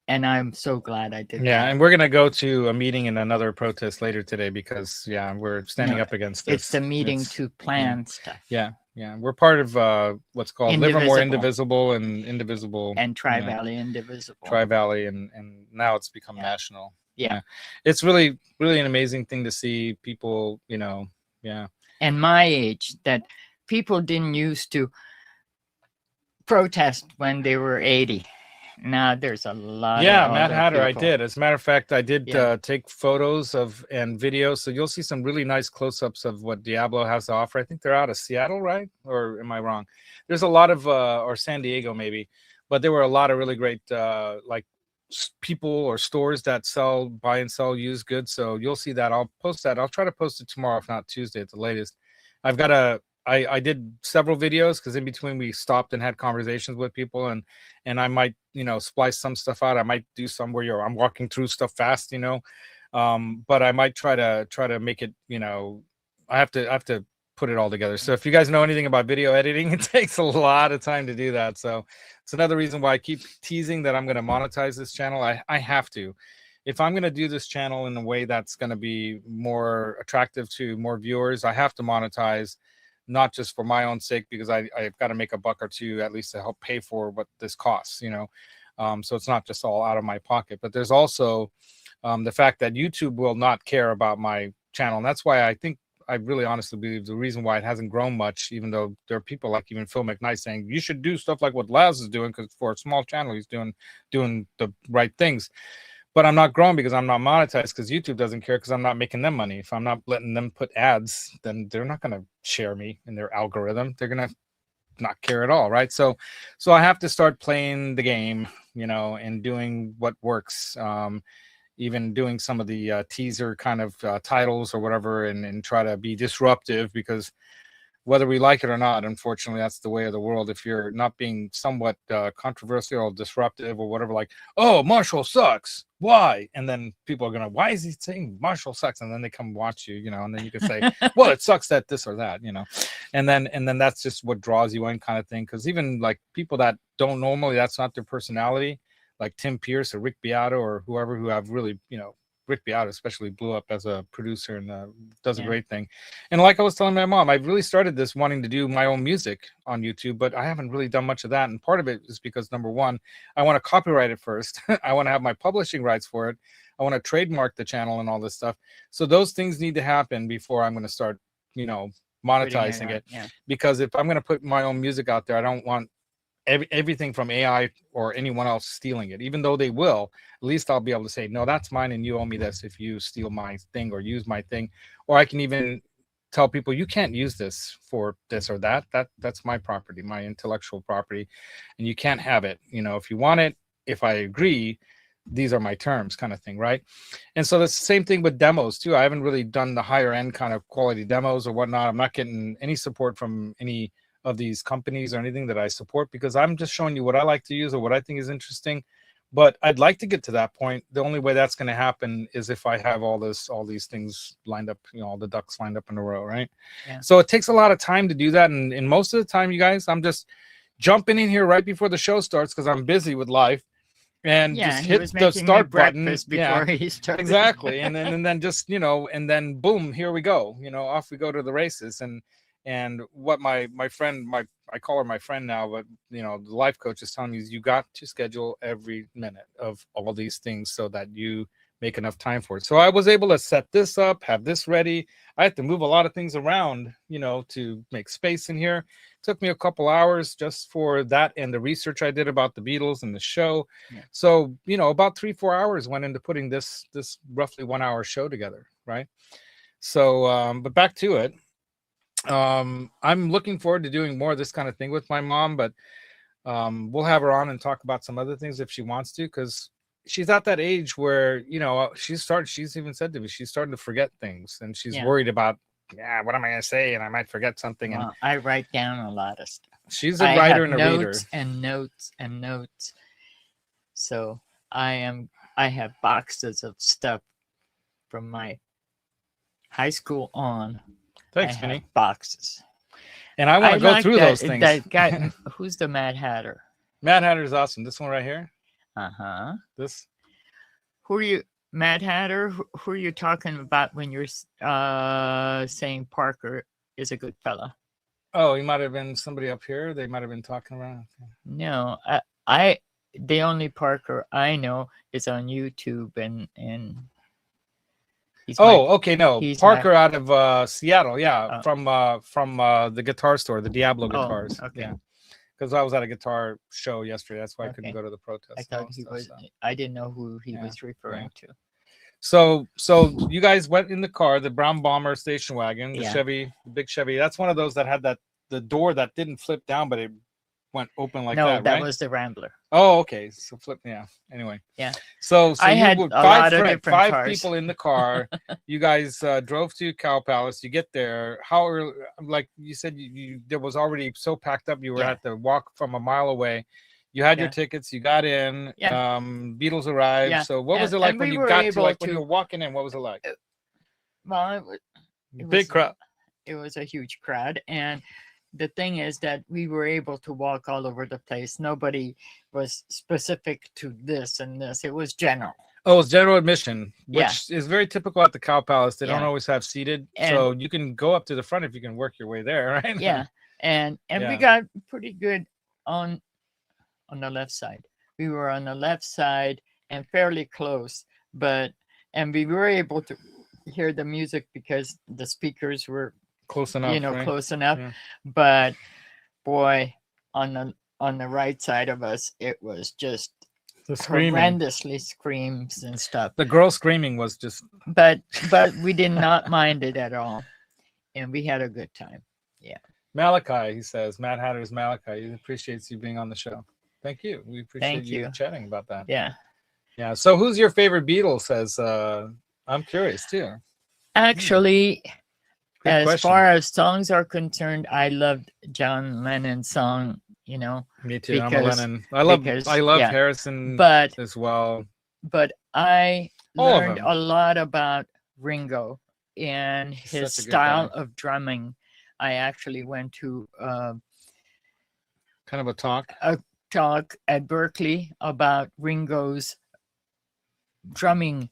I'm so glad I did. Yeah, and we're gonna go to a meeting and another protest later today because we're standing up against this. It's the meeting to plan stuff. Yeah, we're part of what's called Livermore Indivisible and Indivisible and Tri-Valley Indivisible. Tri-Valley, and now it's become national. Yeah, it's really, really an amazing thing to see people, And my age, that people didn't used to protest when they were 80. Now there's a lot Yeah, of Mad other Hatter, I people. did. As a matter of fact, I did Yeah. take photos of and videos. So you'll see some really nice close-ups of what Diablo has to offer. I think they're out of Seattle, right? Or am I wrong? There's a lot of, or San Diego maybe, but there were a lot of really great like people or stores that buy and sell used goods. So you'll see that. I'll post that. I'll try to post it tomorrow, if not Tuesday at the latest. I've got I did several videos because in between we stopped and had conversations with people, and I might, splice some stuff out. I might do some where I'm walking through stuff fast, but I might try to make it, I have to put it all together. So if you guys know anything about video editing, it takes a lot of time to do that. So it's another reason why I keep teasing that I'm going to monetize this channel. I have to. If I'm going to do this channel in a way that's going to be more attractive to more viewers, I have to monetize, not just for my own sake, because I've got to make a buck or two at least to help pay for what this costs, so it's not just all out of my pocket. But there's also the fact that YouTube will not care about my channel, and that's why I really honestly believe the reason why it hasn't grown much, even though there are people like even Phil McKnight saying you should do stuff like what Laz is doing, because for a small channel he's doing the right things. But I'm not growing because I'm not monetized, because YouTube doesn't care, because I'm not making them money. If I'm not letting them put ads, then they're not going to share me in their algorithm. They're going to not care at all, right? So I have to start playing the game, and doing what works. Even doing some of the teaser kind of titles or whatever, and try to be disruptive, because whether we like it or not, unfortunately, that's the way of the world. If you're not being somewhat controversial or disruptive or whatever, like, oh, Marshall sucks, why? And then people are gonna, why is he saying Marshall sucks? And then they come watch you, and then you can say, well, it sucks that this or that, and then that's just what draws you in, kind of thing. Because even like people that don't normally, that's not their personality, like Tim Pierce or Rick Beato or whoever, who have really, Rick Beato especially blew up as a producer and does a great thing. And like I was telling my mom, I've really started this wanting to do my own music on YouTube, but I haven't really done much of that. And part of it is because, number one, I want to copyright it first. I want to have my publishing rights for it. I want to trademark the channel and all this stuff. So those things need to happen before I'm going to start, monetizing it. Yeah. Because if I'm going to put my own music out there, I don't want everything from AI or anyone else stealing it. Even though they will, at least I'll be able to say, no, that's mine and you owe me this if you steal my thing or use my thing. Or I can even tell people, you can't use this for this or that's my property, my intellectual property, and you can't have it. If you want it, if I agree, these are my terms, kind of thing, right? And so that's the same thing with demos too. I haven't really done the higher end kind of quality demos or whatnot. I'm not getting any support from any of these companies or anything that I support, because I'm just showing you what I like to use or what I think is interesting. But I'd like to get to that point. The only way that's going to happen is if I have all these things lined up, all the ducks lined up in a row, right? Yeah. So it takes a lot of time to do that. And most of the time, you guys, I'm just jumping in here right before the show starts because I'm busy with life. And just hit the start button before he started. Exactly. And then just, and then boom, here we go. Off we go to the races. And what my friend, I call her my friend now, but the life coach is telling me is you got to schedule every minute of all these things so that you make enough time for it. So I was able to set this up, have this ready. I had to move a lot of things around, to make space in here. It took me a couple hours just for that and the research I did about the Beatles and the show. Yeah. So, about 3-4 hours went into putting this roughly 1 hour show together. Right. So, but back to it. I'm looking forward to doing more of this kind of thing with my mom, but we'll have her on and talk about some other things if she wants to, because she's at that age where she's even said to me she's starting to forget things, and she's worried about what am I gonna say, and I might forget something. Well, and I write down a lot of stuff. She's a writer and a reader. Notes and notes and notes. So I have boxes of stuff from my high school on. Thanks, Penny. Boxes. And I want to go through those things. That guy, who's the Mad Hatter? Mad Hatter is awesome. This one right here. Uh-huh. This. Who are you, Mad Hatter? Who are you talking about when you're saying Parker is a good fella? Oh, he might have been somebody up here. They might have been talking around. No, the only Parker I know is on YouTube and okay, no, Parker out of Seattle, from the guitar store, the Diablo guitars. Okay. Yeah, because I was at a guitar show yesterday. That's why I couldn't Okay. go to the protest. I and all thought that he stuff, was. so. I didn't know who he Yeah, was referring to. So you guys went in the car, the brown bomber station wagon, the Yeah. Chevy, the big Chevy. That's one of those that had the door that didn't flip down, but it went open like No, that, that right? was the Rambler. Oh, okay. So flip, yeah. Anyway. Yeah. So I you had were a lot of different five cars. people in the car. You guys drove to Cow Palace. You get there. How early? Like you said, you there was already so packed up. You were Yeah. at the walk from a mile away. You had your Yeah. tickets. You got in. Yeah. Beatles arrived. Yeah. So what was it like And when we you were got to able like when to- you were walking in? What was it like? Well, it Big was crowd. it was a huge crowd, and the thing is that we were able to walk all over the place. Nobody was specific to this and this. It was general. Oh, it's general admission, which Yeah. is very typical at the Cow Palace. They don't Yeah. always have seated, And- so you can go up to the front if you can work your way there, right? Yeah, and Yeah. we got pretty good on the left side. We were on the left side and fairly close, and we were able to hear the music because the speakers were Close enough, right? close enough. Yeah. But boy, on the right side of us, it was just The screaming. horrendously screams and stuff. The girl screaming was just But we did not mind it at all, and we had a good time. Malachi, he says. Matt Hatter's Malachi. He appreciates you being on the show. Thank you. We appreciate Thank you you. chatting about that. Yeah. Yeah. So who's your favorite Beatles? Says I'm curious too. Actually, Good as question. far as songs are concerned, I loved John Lennon's song, Me too. I'm a because- Lennon. I love yeah. Harrison but as well. I All of learned them. a lot about Ringo and He's his such a good style guy. of drumming. I actually went to Kind of a talk. talk at Berkeley about Ringo's drumming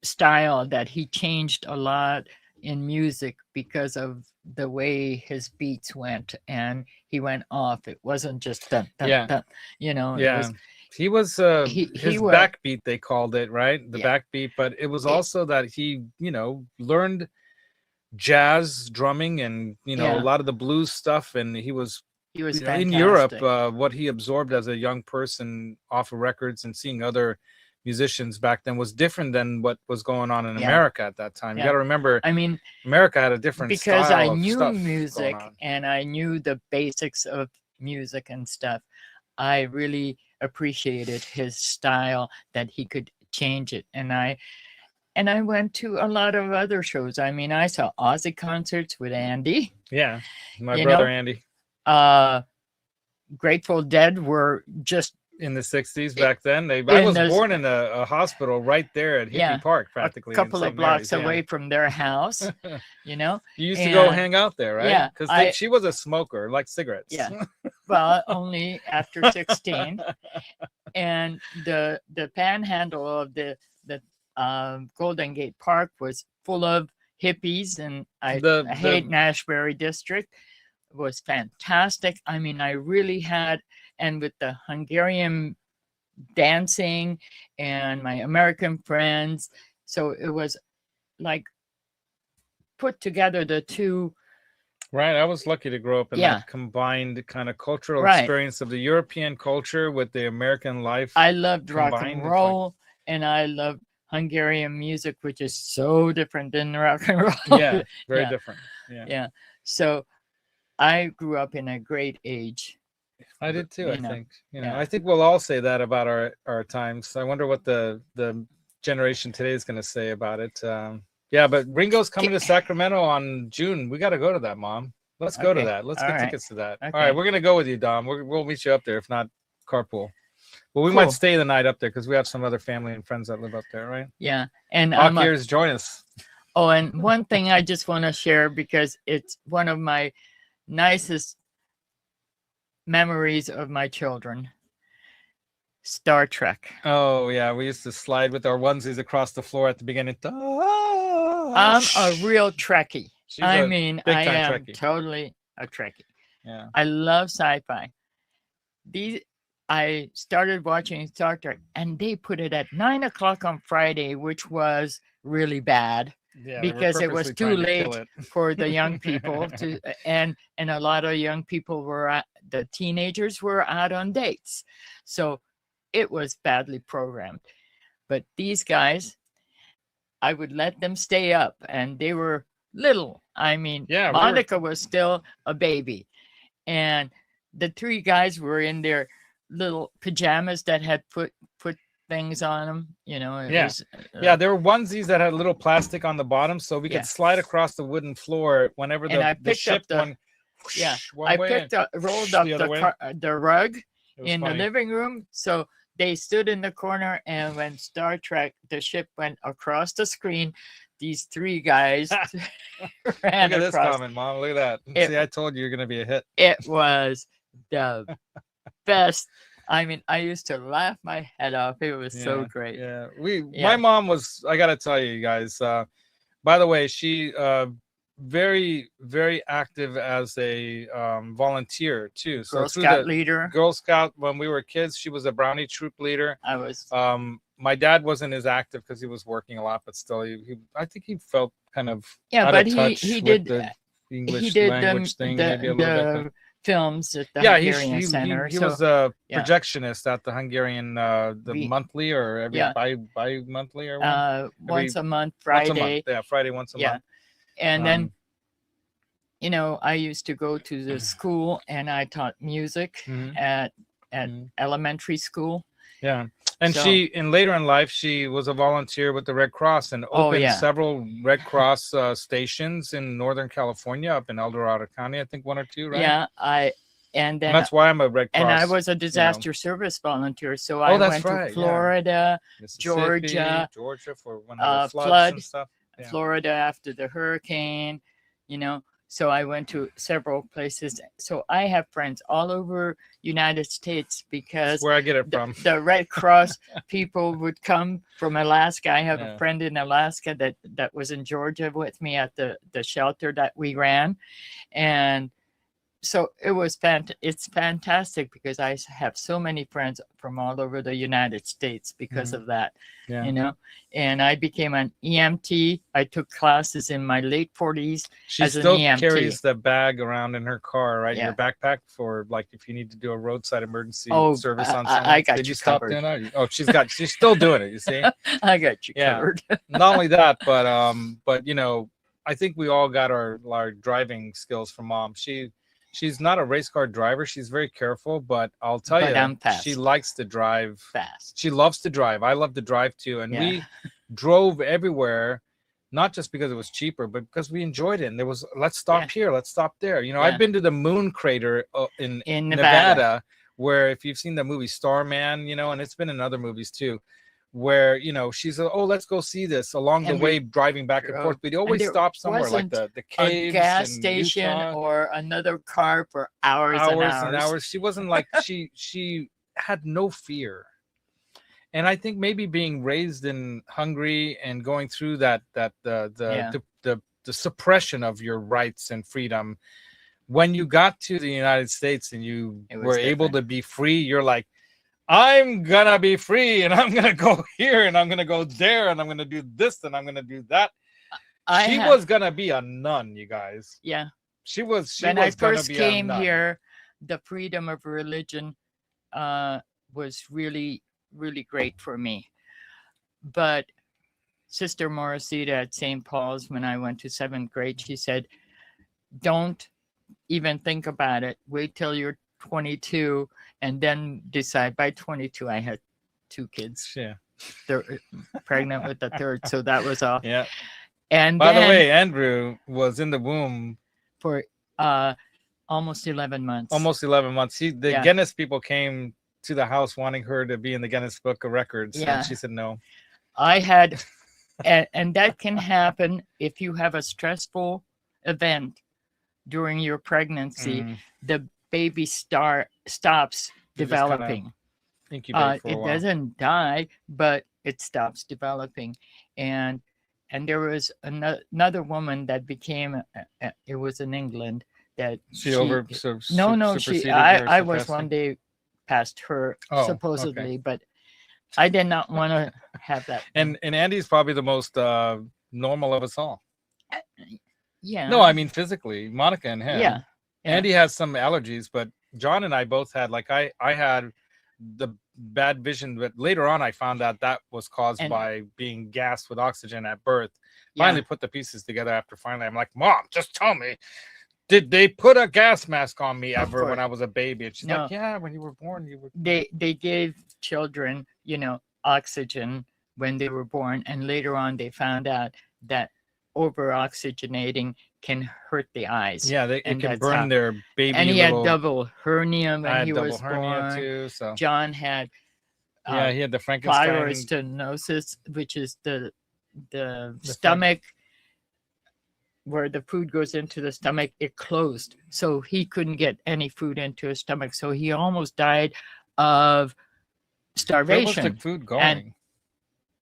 style, that he changed a lot in music because of the way his beats went, and he went off. It wasn't just dun, dun, Yeah. dun, it Yeah. was, He was He his was- backbeat, they called it, right? The Yeah. backbeat, but it was also that he, learned jazz drumming and Yeah. a lot of the blues stuff, and he was in in Europe. What he absorbed as a young person off of records and seeing other musicians back then was different than what was going on in Yeah. America at that time. You Yeah. got to remember, I mean, America had a different because style I of knew stuff going music on. and I knew the basics of music and stuff, I really appreciated his style, that he could change it. And I went to a lot of other shows. I mean, I saw Ozzy concerts with Andy. Yeah, my You brother know, Andy Grateful Dead were just in the 60s back then. I In was those- born in a hospital right there at Hippie Yeah, Park, a practically. in couple of St. blocks Mary's, yeah. away from their house, you know. You used to go And- hang out there, right? yeah, Because she was a smoker, like cigarettes. Yeah. Well, only after 16. And the panhandle of the Golden Gate Park was full of hippies, and I hate Nashberry district. It was fantastic. I mean, I really had, and with the Hungarian dancing and my American friends, so it was like put together the two. Right. I was lucky to grow up in Yeah. that combined kind of cultural Right. experience of the European culture with the American life. I loved rock combined, and it's like- roll, and I loved Hungarian music, which is so different than rock and roll. Yeah, very Yeah. different. Yeah. Yeah. So I grew up in a great age. I did too, I You know, think. yeah. I think we'll all say that about our times. I wonder what the generation today is going to say about it. Yeah, but Ringo's coming to Sacramento on June. We got to go to that, Mom. Let's go to Okay. that. Let's All get right. tickets to that. All Okay. right, we're going to go with you, Dom. We'll meet you up there, if not carpool. Well, we Cool. might stay the night up there because we have some other family and friends that live up there, right? Yeah. And Akir's join us. oh, and one thing I just want to share, because it's one of my nicest memories of my children. Star Trek. Oh, yeah. We used to slide with our onesies across the floor at the beginning. I'm a real Trekkie. She's I a mean, big I time am Trekkie. totally a Trekkie. Yeah. I love sci-fi. I started watching Star Trek, and they put it at 9 o'clock on Friday, which was really bad. Yeah, they were because it was purposely too trying to kill late it. for the young people to, and a lot of young people the teenagers were out on dates. So it was badly programmed. But these guys, I would let them stay up, and they were little. I mean, Yeah, Monica was still a baby, and the three guys were in their little pajamas that had put things on them. You know, it Yeah. was Yeah, there were onesies that had little plastic on the bottom, so we Yeah. could slide across the wooden floor whenever And I the picked ship up the- went yeah. one I way picked and up, rolled up the other way. the rug It was in funny. the living room, so they stood in the corner, and when Star Trek, the ship went across the screen, these three guys ran Look at this across. comment, Mom. Look at that. It- See, I told you you're gonna be a hit. It was the best. I mean, I used to laugh my head off. It was so Yeah, great. Yeah. Yeah. My mom was, I gotta tell you guys, by the way, she very, very active as a volunteer too. So Girl through Scout the leader. Girl Scout, when we were kids, she was a brownie troop leader. I was. My dad wasn't as active because he was working a lot, but still, I think he felt kind of Yeah, out but of he touch he with did the English he did language thing, maybe a little bit. the films at the Yeah, Hungarian Center. he so was a yeah. projectionist at the Hungarian We- monthly or every Yeah. bi-monthly or what? once a month, Once a Friday. month. Yeah, Friday once a Yeah. month. And then, Um, you know, I used to go to the school, and I taught music Mhm. at Mhm. elementary school. Yeah. And So- she, in later in life, she was a volunteer with the Red Cross and Oh, opened yeah. several Red Cross stations in Northern California, up in El Dorado County, I think one or two, right? Yeah, and then And that's why I'm a Red Cross. and I was a disaster service volunteer, so I Oh, that's went right, yeah. to Florida, Mississippi, Georgia, for when there were floods flood, and stuff. Yeah. Florida after the hurricane, you know. So I went to several places. So I have friends all over United States because That's where I get it from. the Red Cross people would come from Alaska. I have Yeah. a friend in Alaska that was in Georgia with me at the shelter that we ran. And so it was it's fantastic because I have so many friends from all over the United States because of that, Yeah. you know. And I became an EMT. I took classes in my late 40s. She as an still EMT. carries the bag around in her car, right? Yeah. Your backpack for like if you need to do a roadside emergency Oh, service on I someone. got Did you you stop covered. doing that? Oh, she's still doing it. You see? I got you Yeah. covered. Not only that, but you know, I think we all got our driving skills from Mom. She's not a race car driver. She's very careful, but I'll tell But you, I'm fast. she likes to drive Fast. She loves to drive. I love to drive too. And Yeah. we drove everywhere, not just because it was cheaper, but because we enjoyed it. And there was, let's stop Yeah. here, let's stop there. You know, Yeah. I've been to the moon crater in In Nevada, Nevada. where if you've seen the movie Starman, you know, and it's been in other movies too, where, you know, she's like, oh, let's go see this along And the way, driving back and drove. forth. We'd always there stop somewhere like wasn't the A caves, gas in station Utah. or another car for hours and hours. She wasn't like she had no fear. And I think maybe being raised in Hungary and going through that Yeah. the suppression of your rights and freedom, when you got to the United States and you It was were able different. to be free, you're like, I'm gonna be free and I'm gonna go here and I'm gonna go there and I'm gonna do this and I'm gonna do that. She was gonna be a nun, you guys. Yeah. She was When I gonna first be a came nun. here, the freedom of religion was really, really great for me. But Sister Morosita at St. Paul's, when I went to 7th grade, she said, don't even think about it. Wait till you're 22 and then decide. By 22, I had 2 kids. Yeah. They're pregnant with the third. So that was all. Yeah. And By the then way, Andrew was in the womb for almost 11 months. almost 11 months. The Yeah. Guinness people came to the house wanting her to be in the Guinness Book of Records. Yeah. And she said no. I had, and that can happen if you have a stressful event during your pregnancy. Mm. The baby stops They just kinda developing. Incubate for a It while. doesn't die, but it stops developing. And there was another woman that became. It was in England that Superseded I or was surpassed one her? day past her Oh, okay. supposedly, but I did not want to have that. And Andy's probably the most normal of us all. Yeah. No, I mean physically, Monica and him. Yeah. Andy has some allergies, but John and I both had, like, I had the bad vision, but later on I found out that was caused by being gassed with oxygen at birth. Finally put the pieces together after finally I'm like, Mom, just tell me, did they put a gas mask on me ever when I was a baby? And she's like, yeah, when you were born, you were. They gave children, oxygen when they were born, and later on they found out that over oxygenating can hurt the eyes. Yeah, it can burn their baby. And he had double hernia when he was born too. So John had he had the Frankenstein stenosis, which is the stomach where the food goes into the stomach. It closed, so he couldn't get any food into his stomach. So he almost died of starvation. Where was the food going?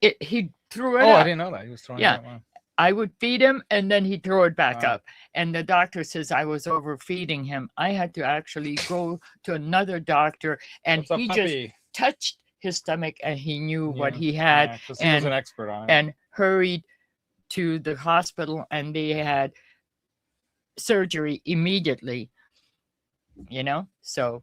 And he threw it up. I didn't know that. He was throwing it up. Wow. I would feed him and then he'd throw it back up. And the doctor says I was overfeeding him. I had to actually go to another doctor, and he just touched his stomach and he knew what he had. Because he was an expert on it. And hurried to the hospital, and they had surgery immediately, so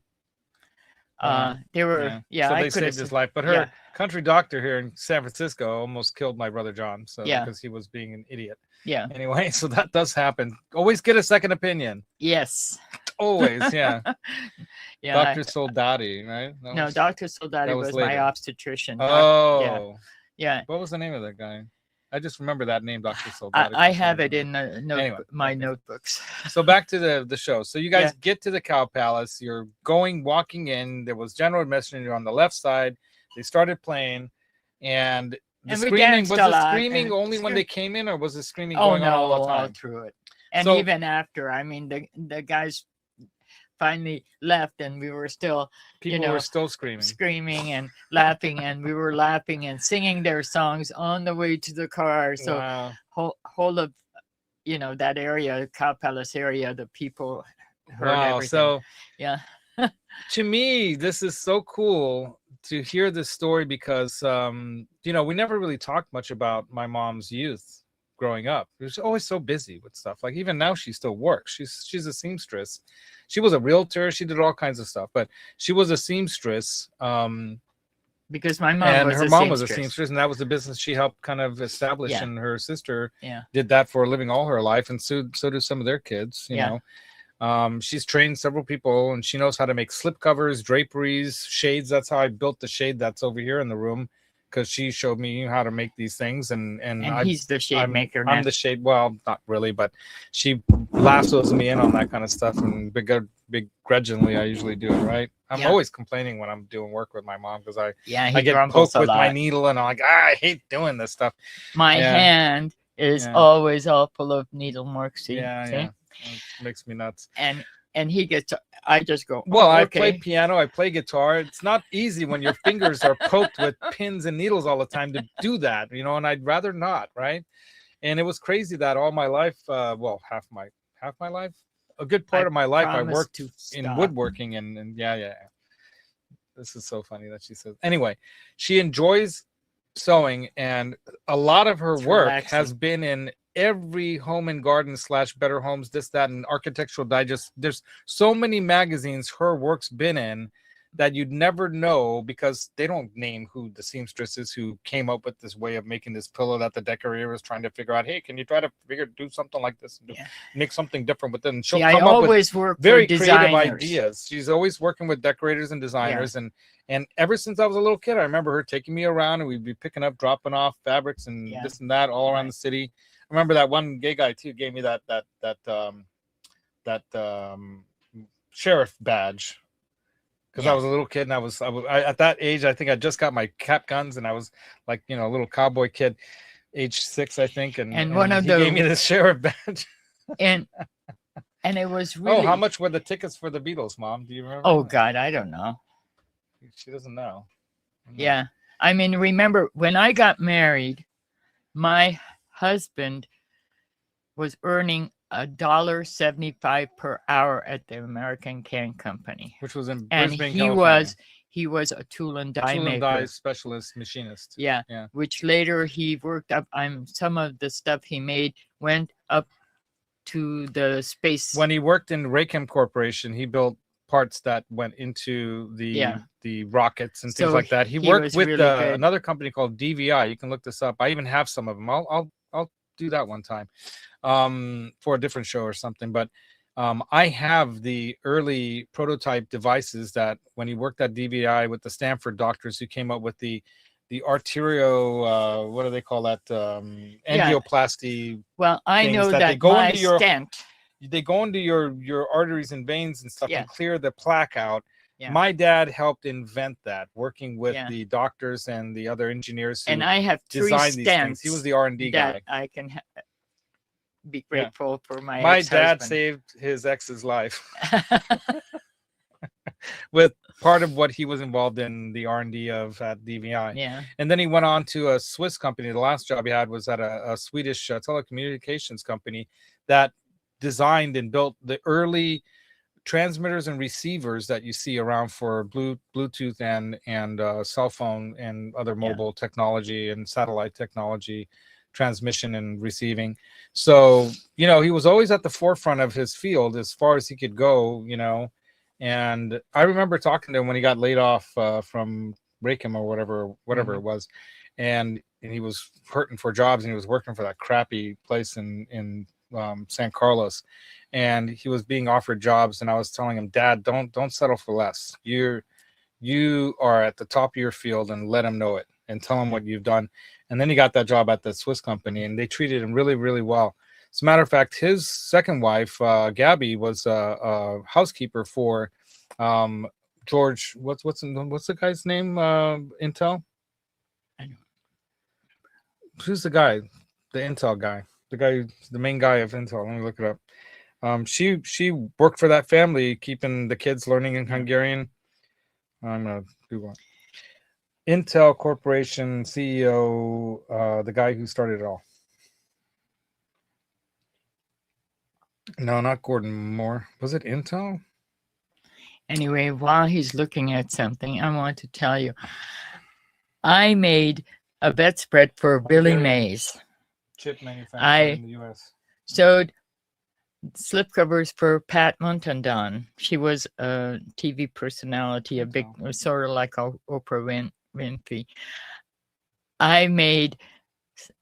they were so they saved his life. But her country doctor here in San Francisco almost killed my brother John, because he was being an idiot. Anyway, so that does happen. Always get a second opinion. Yes, always. Dr. Soldati, right? No, Dr. Soldati was my obstetrician. What was the name of that guy? I just remember that name, Dr. Soldati. I have it in my notebooks. So back to the show. So you guys get to the Cow Palace. You're walking in. There was general admission. You're on the left side. They started playing, and the screaming was the screaming only when they came in, or was the screaming going on all the time? All through it, and even after. I mean, the guys finally left, and we were still were still screaming and laughing, and we were laughing and singing their songs on the way to the car. So whole of that area, Cow Palace area, the people heard everything. So to me, this is so cool to hear this story, because we never really talked much about my mom's youth growing up. She was always so busy with stuff. Like, even now she still works. She's a seamstress. She was a realtor. She did all kinds of stuff, but she was a seamstress. Because my mom was a seamstress, and that was the business she helped kind of establish. And her sister did that for a living all her life, and so do some of their kids. You know, she's trained several people, and she knows how to make slip covers, draperies, shades. That's how I built the shade that's over here in the room, because she showed me how to make these things. And he's the shade maker. I'm the shade. Well, not really, but she lassos me in on that kind of stuff, and begrudgingly I usually do it. Right. I'm always complaining when I'm doing work with my mom, because I get poked with my needle, and I'm like, I hate doing this stuff. My hand is always all full of needle marks. See? It makes me nuts. And he gets, I just go, I play piano, I play guitar. It's not easy when your fingers are poked with pins and needles all the time to do that, and I'd rather not, right? And it was crazy that all my life, half my life, a good part of my life, I worked in woodworking, and this is so funny that she says. Anyway, she enjoys sewing, and a lot of her work has been in every home and garden / Better Homes, this, that, and Architectural Digest. There's so many magazines her work's been in that you'd never know, because they don't name who the seamstress is who came up with this way of making this pillow that the decorator was trying to figure out. Hey, can you try to do something like this, and make something different with it? And she'll come up with very creative ideas. She's always working with decorators and designers, and ever since I was a little kid, I remember her taking me around, and we'd be picking up, dropping off fabrics and this and that all around the city. I remember that one gay guy too gave me that sheriff badge, because I was a little kid, and I was at that age, I think I just got my cap guns, and I was like, a little cowboy kid, age 6, I think, and one of them gave me this sheriff badge. and it was really. Oh, how much were the tickets for the Beatles, Mom? Do you remember? Oh God, I don't know. She doesn't know. Yeah, I mean, remember when I got married, my husband was earning $1.75 per hour at the American Can Company, which was in and Brisbane, he California. was he was a tool and die tool and maker. die specialist machinist. Yeah. Yeah. Which later he worked up. Some of the stuff he made went up to the space. When he worked in Raychem Corporation, he built parts that went into the rockets and things So like that. He he worked was with really good. another company called DVI. You can look this up. I even have some of them. I'll do that one time for a different show or something. But I have the early prototype devices that when he worked at DVI with the Stanford doctors who came up with the arterio, what do they call that? Angioplasty. Well, I things know that that they go my into your- stent. They go into your arteries and veins and stuff Yeah. and clear the plaque out. Yeah. My dad helped invent that, working with Yeah. the doctors and the other engineers who And I have 3 designed these things. stents He was the R&D guy. that I can be grateful for my My dad ex-husband. saved his ex's life with part of what he was involved in the R&D of at DVI. Yeah. And then he went on to a Swiss company. The last job he had was at a Swedish telecommunications company that designed and built the early transmitters and receivers that you see around for Bluetooth and cell phone and other mobile technology and satellite technology, transmission and receiving. So, you know, he was always at the forefront of his field as far as he could go, you know. And I remember talking to him when he got laid off from Raychem or whatever it was. And he was hurting for jobs, and he was working for that crappy place in San Carlos, and he was being offered jobs. And I was telling him, Dad, don't settle for less. You are at the top of your field, and let him know it and tell him what you've done. And then he got that job at the Swiss company, and they treated him really, really well. As a matter of fact, his second wife, Gabby, was a housekeeper for George. What's the guy's name? Intel. I know. Who's the guy? The Intel guy. The main guy of Intel. Let me look it up. She worked for that family, keeping the kids learning in Hungarian. I'm gonna Google it. Intel Corporation CEO, the guy who started it all. No, not Gordon Moore. Was it Intel? Anyway, while he's looking at something, I want to tell you, I made a bedspread for Billy Mays. Chip manufacturer in the U.S. Sewed slipcovers for Pat Muntendon. She was a TV personality, a big, sort of like Oprah Winfrey. I made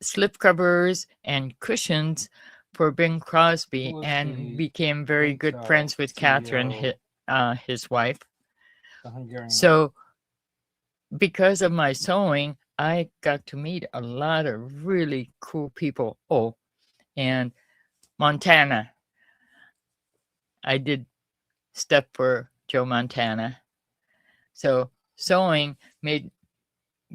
slipcovers and cushions for Bing Crosby and became very good friends with Catherine, his wife. The Hungarian. So because of my sewing, I got to meet a lot of really cool people. Oh, and Montana. I did stuff for Joe Montana. So sewing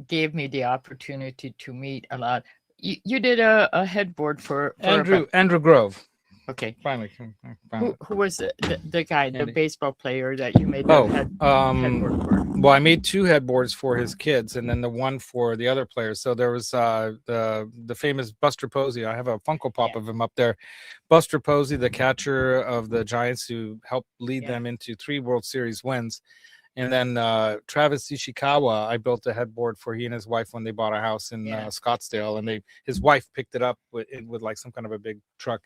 gave me the opportunity to meet a lot. You did a headboard for Andrew Grove. Okay. Finally. Who was the guy, the baseball player that you made headboard for? Well, I made 2 headboards for his kids, and then the one for the other players. So there was the famous Buster Posey. I have a Funko Pop of him up there. Buster Posey, the catcher of the Giants, who helped lead them into 3 World Series wins. And then Travis Ishikawa, I built a headboard for he and his wife when they bought a house in Scottsdale, and his wife picked it up with like some kind of a big truck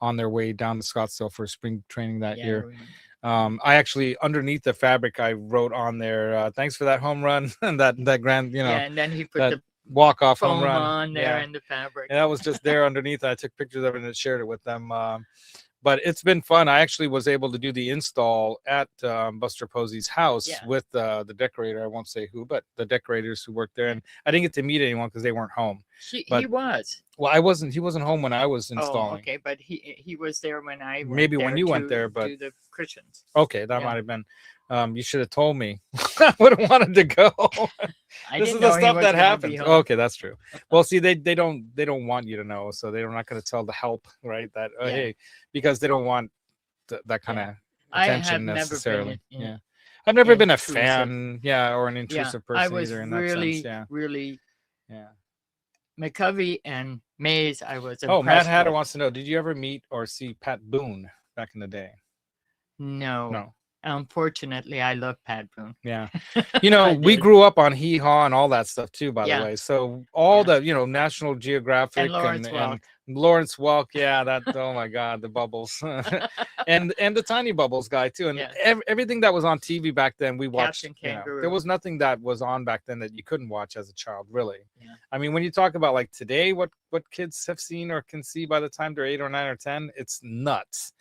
on their way down to Scottsdale for spring training that year. I actually, underneath the fabric, I wrote on there, "Thanks for that home run," and that grand, you know. Yeah, and then he put the walk-off home run on there in the fabric. And that was just there underneath. I took pictures of it and shared it with them. But it's been fun. I actually was able to do the install at Buster Posey's house with the decorator. I won't say who, but the decorators who worked there. And I didn't get to meet anyone because they weren't home. He was. Well, I wasn't. He wasn't home when I was installing. Oh, okay, but he was there when I went maybe when you went there, but do the cushions. Okay, that might have been. You should have told me. I would have wanted to go. This is the stuff that happens. Okay, that's true. Well, see, they don't want you to know, so they're not going to tell the help, right? That hey, because they don't want that kind of attention necessarily. I've never been a fan, or an intrusive person either in that sense. Really. McCovey and Mays, I was impressed. Oh, Matt Hatter wants to know: did you ever meet or see Pat Boone back in the day? No. Unfortunately, I love Pat Boone. Yeah. You know, I we did. grew up on Hee Haw and all that stuff too, by the Yeah, way. So all yeah. the, you know, National And Geographic Lawrence and Welk. Lawrence Welk, yeah, that, oh my God, the bubbles. And the Tiny Bubbles guy too. And Yeah. everything that was on TV back then, we watched, Captain you know, Kangaroo. there was nothing that was on back then that you couldn't watch as a child, really. Yeah. I mean, when you talk about like today, what kids have seen or can see by the time they're 8 or 9 or 10, it's nuts.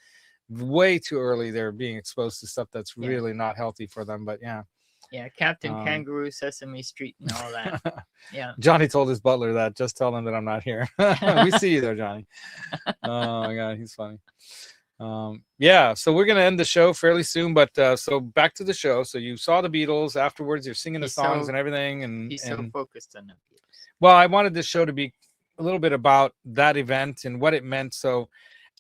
Way too early they're being exposed to stuff that's Yeah. really not healthy for them. But yeah. Yeah, Captain Kangaroo, Sesame Street, and all that. Yeah. Johnny told his butler that just tell him that I'm not here. We see you there, Johnny. Oh my God, he's funny. Yeah, so we're gonna end the show fairly soon, but so back to the show. So you saw the Beatles afterwards. You're singing the He's songs so- and everything, and He's so focused on the Beatles. well, I wanted this show to be a little bit about that event and what it meant. So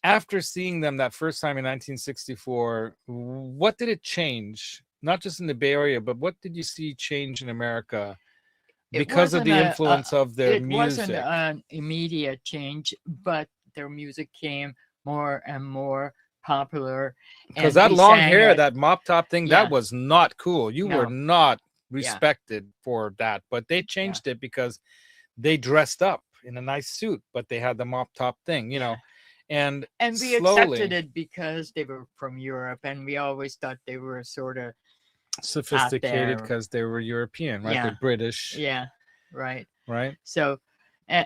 after seeing them that first time in 1964, what did it change? Not just in the Bay Area, but what did you see change in America It because of wasn't the a- influence of their It wasn't music? an immediate change, but their music came more and more popular. Because and that we long sang hair, it. that mop top thing, Yeah. that was not cool. You were No. not respected for that. But they changed it because they dressed up in a nice suit, but they had the mop top thing, you know. And we slowly, accepted it because they were from Europe, and we always thought they were sort of sophisticated there. because they were European, right? Yeah. They're British, yeah, right. right? So, and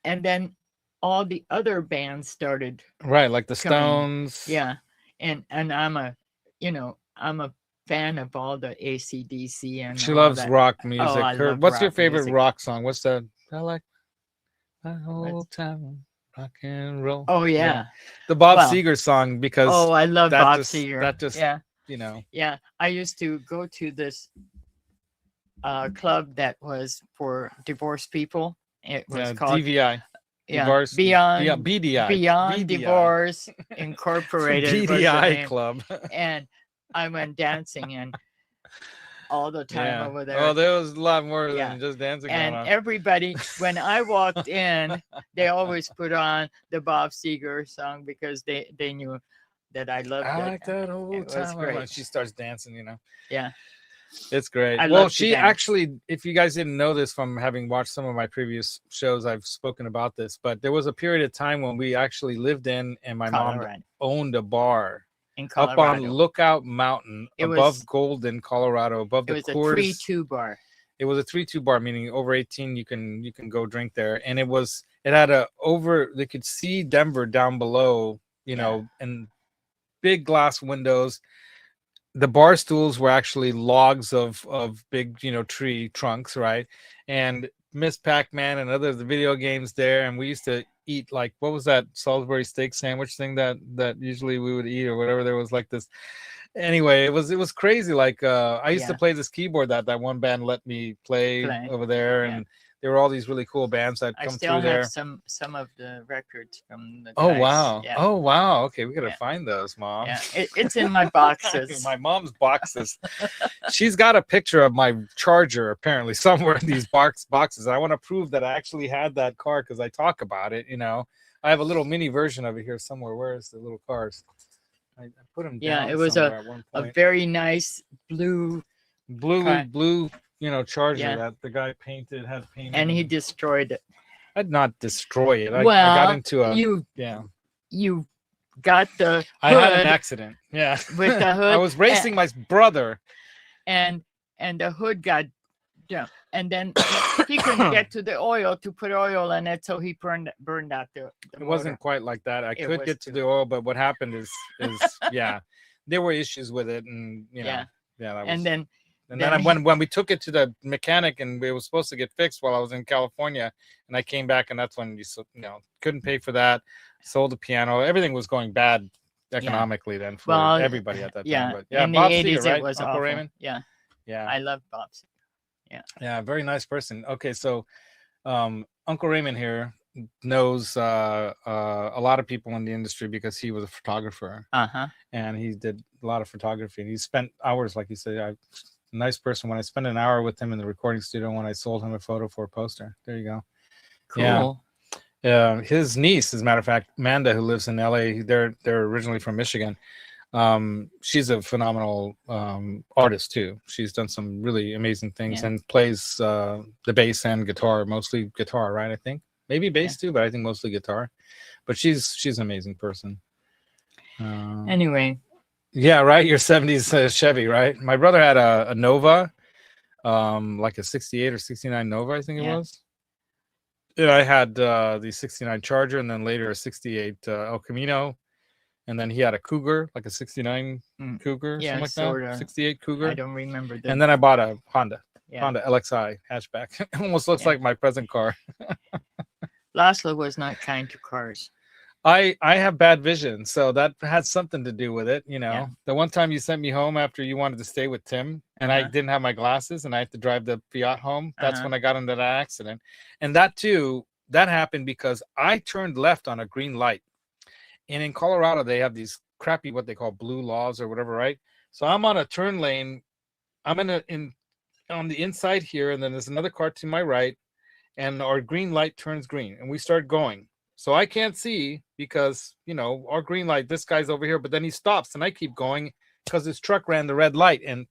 then all the other bands started. Right, like the coming. Stones. Yeah, and I'm a fan of all the AC/DC and She all loves that. rock music. I love What's your rock favorite music. rock song? What's the I like my whole time rock and roll. Oh yeah. The Bob Well, Seger song, because Oh, I love that Bob just- Seger. that just- yeah, you know, yeah. I used to go to this club that was for divorced people. It was called DVI. yeah, Divorce- Beyond BDI. Beyond BDI. Divorce Incorporated. was the BDI name. club. And I went dancing and all the time over there. Oh, there was a lot more Yeah. than just dancing And going on. everybody, when I walked in, they always put on the Bob Seger song because they knew that I loved I it. like that whole It was time. great. When she starts dancing, you know. Yeah. It's great. I Well, love to she dance. actually, if you guys didn't know this from having watched some of my previous shows, I've spoken about this, but there was a period of time when we actually lived in, and my mom Colorado. owned a bar In up Colorado. on Lookout Mountain It above was- Golden, Colorado, above It the was a Coors. 3-2 bar. It was a 3-2 bar, meaning over 18 you can go drink there. And it had they could see Denver down below, you know, and big glass windows. The bar stools were actually logs of big, you know, tree trunks, right? And Miss Pac-Man and other the video games there, and we used to eat, like, what was that Salisbury steak sandwich thing that usually we would eat, or whatever. There was like this. Anyway, it was crazy. Like I used to play this keyboard that one band let me play over there, and there were all these really cool bands that I come still through have there. some of the records from the Oh guys. wow! Yeah. Oh wow! Okay, we gotta Yeah. find those, Mom. Yeah. It's in my boxes. My mom's boxes. She's got a picture of my charger apparently somewhere in these boxes. I want to prove that I actually had that car because I talk about it. You know, I have a little mini version of it here somewhere. Where is the little cars? I put them down. Yeah, it was somewhere at one a point. very nice blue, blue, you know, charger Yeah. that the guy had painted. and he destroyed it. I'd not destroy it. I Well, got into a You got the I had an hood accident. Yeah, with the hood. I was racing my brother. and the hood got jumped, and then he couldn't get to the oil to put oil in it, so he burned out the It wasn't motor. quite like that. I It could was get to too. the oil, but what happened is yeah, there were issues with it, and you know, Yeah. that was, And then then when we took it to the mechanic and it was supposed to get fixed while I was in California, and I came back, and that's when you know, couldn't pay for that, sold the piano, everything was going bad economically then for everybody at that time. But yeah, in the Bob 80s Seger, right? it was Uncle awful. Raymond. Yeah, Yeah, I love Bob Seger. yeah, very nice person. Okay, so Uncle Raymond here knows a lot of people in the industry because he was a photographer. And he did a lot of photography, and he spent hours, like you said. Nice person. When I spent an hour with him in the recording studio, when I sold him a photo for a poster. There you go. Cool. Yeah. His niece, as a matter of fact, Amanda, who lives in LA, they're originally from Michigan. She's a phenomenal artist too. She's done some really amazing things and plays the bass and guitar, mostly guitar, right? I think maybe bass too, but I think mostly guitar. But she's an amazing person. Anyway, yeah, right. Your 70s Chevy, right? My brother had a Nova, like a 68 or 69 Nova, I think it was. And I had the 69 Charger, and then later a 68 El Camino. And then he had a Cougar, like a 69 Cougar, something like that. 68 Cougar. I don't remember that. And then I bought a Honda LXI hatchback. It almost looks like my present car. Laszlo was not kind to cars. I have bad vision, so that had something to do with it. You know, the one time you sent me home after you wanted to stay with Tim, and I didn't have my glasses, and I had to drive the Fiat home. That's when I got into that accident. And that too, that happened because I turned left on a green light. And in Colorado, they have these crappy, what they call blue laws or whatever, right? So I'm on a turn lane. I'm on the inside here, and then there's another car to my right, and our green light turns green, and we start going. So I can't see because, you know, our green light, this guy's over here, but then he stops, and I keep going because his truck ran the red light and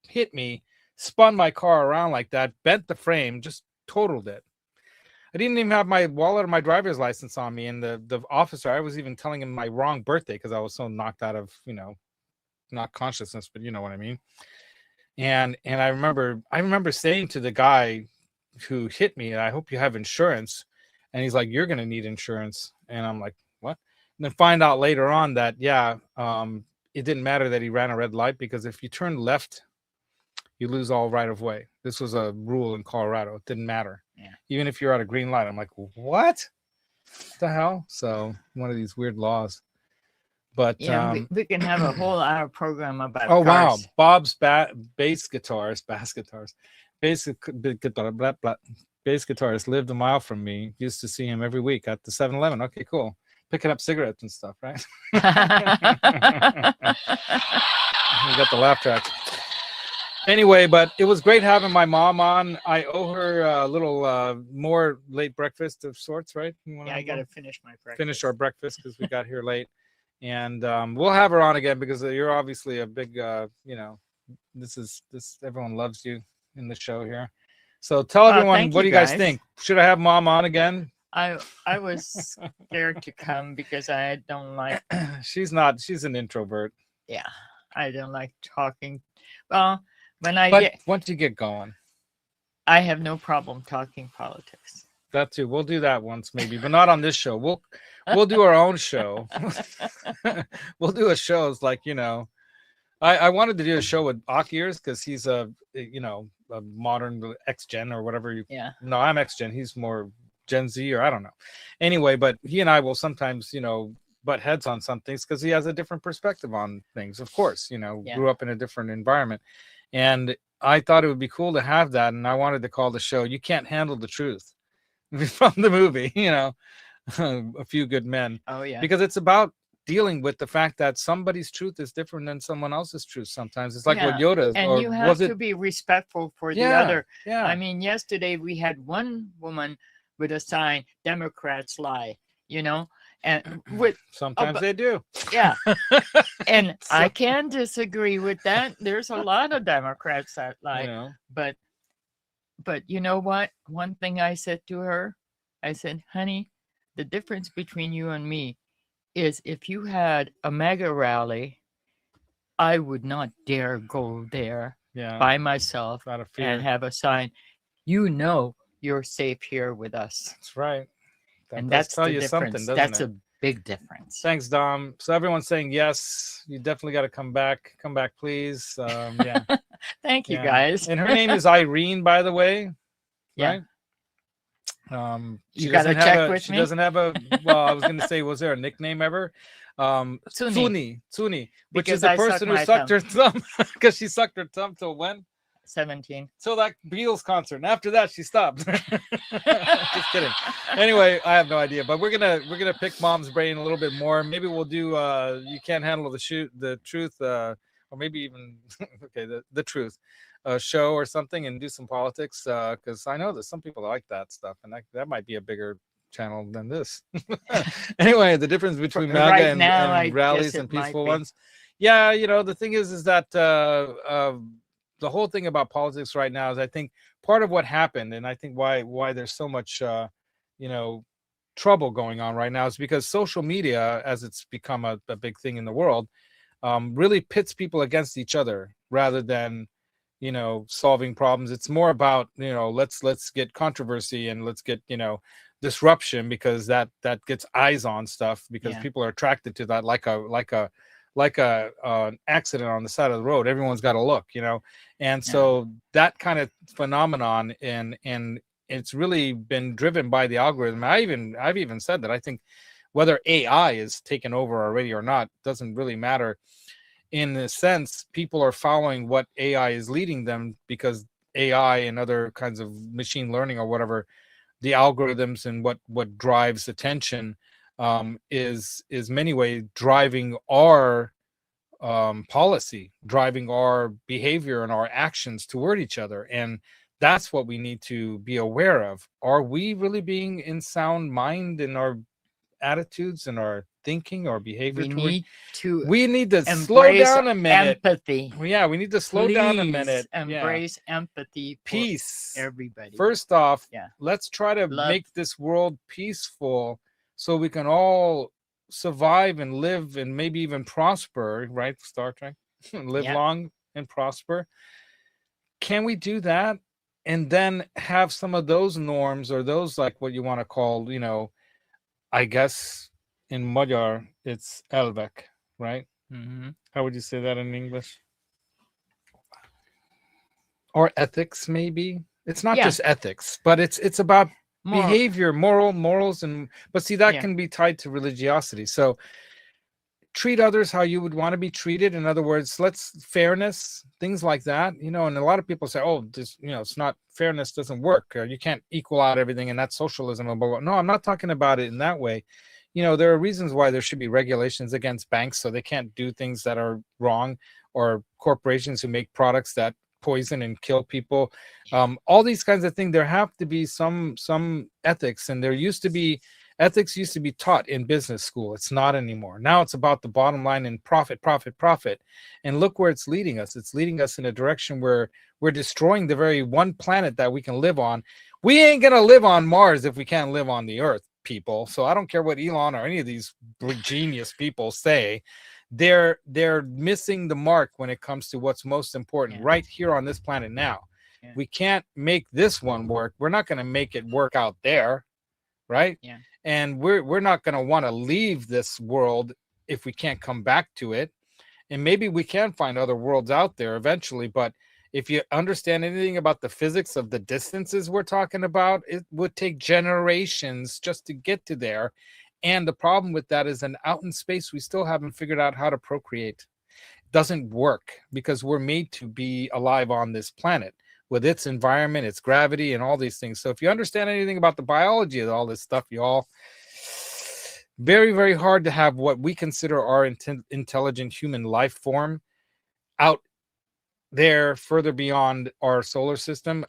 hit me, spun my car around like that, bent the frame, just totaled it. I didn't even have my wallet or my driver's license on me. And the officer, I was even telling him my wrong birthday because I was so knocked out of, you know, not consciousness, but you know what I mean. And I remember saying to the guy who hit me, I hope you have insurance. And he's like, you're going to need insurance. And I'm like, what? And then find out later on that, it didn't matter that he ran a red light, because if you turn left, you lose all right of way. This was a rule in Colorado. It didn't matter. Even if you're at a green light. I'm like, what the hell? So one of these weird laws. But we can have a whole hour program about cars. Wow, Bob's bass guitars bass guitarist lived a mile from me. Used to see him every week at the 7-Eleven. Okay, cool. Picking up cigarettes and stuff, right? We got the laugh track. Anyway, but it was great having my mom on. I owe her a little more late breakfast of sorts, right? I got to finish my breakfast. Finish our breakfast because we got here late. And we'll have her on again because you're obviously a big, you know, this everyone loves you in the show here. So tell everyone, what do you guys think? Should I have Mom on again? I was scared to come because I don't like. She's an introvert. Yeah, I don't like talking. Well, once you get going, I have no problem talking politics. That too. We'll do that once maybe, but not on this show. We'll do our own show. We'll do a show. It's like, you know, I wanted to do a show with Akiers because he's a modern X-Gen or whatever. No, I'm X-Gen. He's more Gen Z, or I don't know. Anyway, but he and I will sometimes, you know, butt heads on some things because he has a different perspective on things. Of course, you know, grew up in a different environment. And I thought it would be cool to have that. And I wanted to call the show "You Can't Handle the Truth" from the movie, you know, A Few Good Men. Oh, yeah. Because it's about dealing with the fact that somebody's truth is different than someone else's truth sometimes. It's like what Yoda is. And you have to be respectful for the other. Yeah. I mean, yesterday we had one woman with a sign, "Democrats lie," you know, and with sometimes they do. Yeah. And I can disagree with that. There's a lot of Democrats that lie. You know. But you know what? One thing I said to her, I said, honey, the difference between you and me is if you had a mega rally, I would not dare go there by myself out of fear and have a sign. You know you're safe here with us. That's right. And that's the difference. That's a big difference. Thanks, Dom. So everyone's saying yes. You definitely got to come back. Come back, please. Yeah. Thank you, guys. And her name is Irene, by the way. Yeah. Right? You got to check with me. She doesn't have a. Well, I was going to say, was there a nickname ever? Tsuni, which is the person who sucked her thumb because she sucked her thumb till when? 17. So that Beatles concert, and after that she stopped. Just kidding. Anyway, I have no idea, but we're gonna pick Mom's brain a little bit more. Maybe we'll do You Can't Handle the Truth, or maybe even the truth show or something, and do some politics because I know that some people like that stuff, and that might be a bigger channel than this. Anyway, the difference between MAGA right now, I and guess rallies it and might peaceful be. ones. Yeah, the thing is that the whole thing about politics right now is, I think, part of what happened, and I think why there's so much you know trouble going on right now is because social media, as it's become a big thing in the world, really pits people against each other rather than solving problems. It's more about let's get controversy and let's get disruption, because that gets eyes on stuff, because Yeah. people are attracted to that, like a an accident on the side of the road. Everyone's got to look, and so that kind of phenomenon, and it's really been driven by the algorithm. I've even said that I think whether AI is taken over already or not doesn't really matter. In a sense, people are following what AI is leading them, because AI and other kinds of machine learning or whatever, the algorithms and what drives attention, is many ways driving our policy, driving our behavior and our actions toward each other. And that's what we need to be aware of. Are we really being in sound mind in our attitudes and our thinking or behavior we need to slow down a minute. Empathy. Yeah, we need to slow down a minute. Embrace empathy. Peace. Everybody. First off, Yeah. let's try to Love. make this world peaceful so we can all survive and live and maybe even prosper, right? Star Trek. Live long and prosper. Can we do that? And then have some of those norms, or those, like, what you want to call, I guess in Magyar it's elvek, right? Mm-hmm. How would you say that in English? Or ethics, maybe. It's not just ethics, but it's about behavior, morals, but see, that can be tied to religiosity. So treat others how you would want to be treated. In other words, fairness, things like that, and a lot of people say, oh, this, it's not, fairness doesn't work, you can't equal out everything, and that's socialism, and blah, blah. No, I'm not talking about it in that way. There are reasons why there should be regulations against banks, so they can't do things that are wrong, or corporations who make products that poison and kill people. All these kinds of things, there have to be some ethics, and ethics used to be taught in business school. It's not anymore. Now it's about the bottom line and profit. And look where it's leading us. It's leading us in a direction where we're destroying the very one planet that we can live on. We ain't going to live on Mars if we can't live on the Earth, people. So I don't care what Elon or any of these genius people say. They're missing the mark when it comes to what's most important right here on this planet now. We can't make this one work. We're not going to make it work out there, right? Yeah. And we're not going to want to leave this world if we can't come back to it. And maybe we can find other worlds out there eventually, but if you understand anything about the physics of the distances we're talking about, it would take generations just to get to there. And the problem with that is, that out in space, we still haven't figured out how to procreate. It doesn't work, because we're made to be alive on this planet with its environment, its gravity, and all these things. So if you understand anything about the biology of all this stuff, y'all, very, very hard to have what we consider our intelligent human life form out there further beyond our solar system.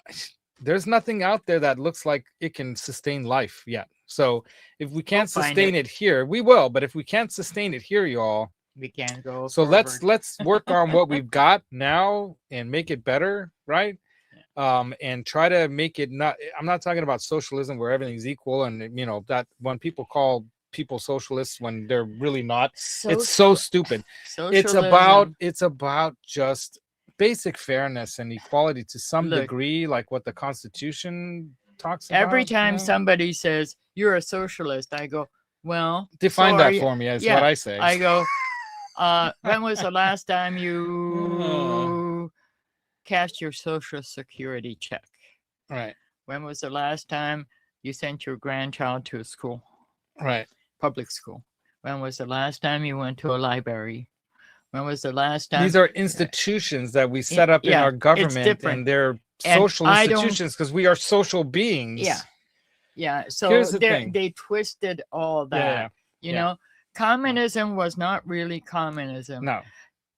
There's nothing out there that looks like it can sustain life yet. So if we can't sustain it here, we will. But if we can't sustain it here, y'all, we can't go. So forward. let's work on what we've got now and make it better, right? And try to make it not. I'm not talking about socialism where everything's equal, and that when people call people socialists when they're really not, it's so stupid. Socialism. It's about just basic fairness and equality to some degree, like what the Constitution talks about. Every time somebody says you're a socialist, I go, well, define that for me. Is what I say. I go, when was the last time you cashed your Social Security check? Right. When was the last time you sent your grandchild to school? Right. Public school. When was the last time you went to a library? When was the last time? These are institutions that we set up in our government, and they're social institutions because we are social beings. Yeah. Yeah. So they twisted all that. You know, communism was not really communism. No.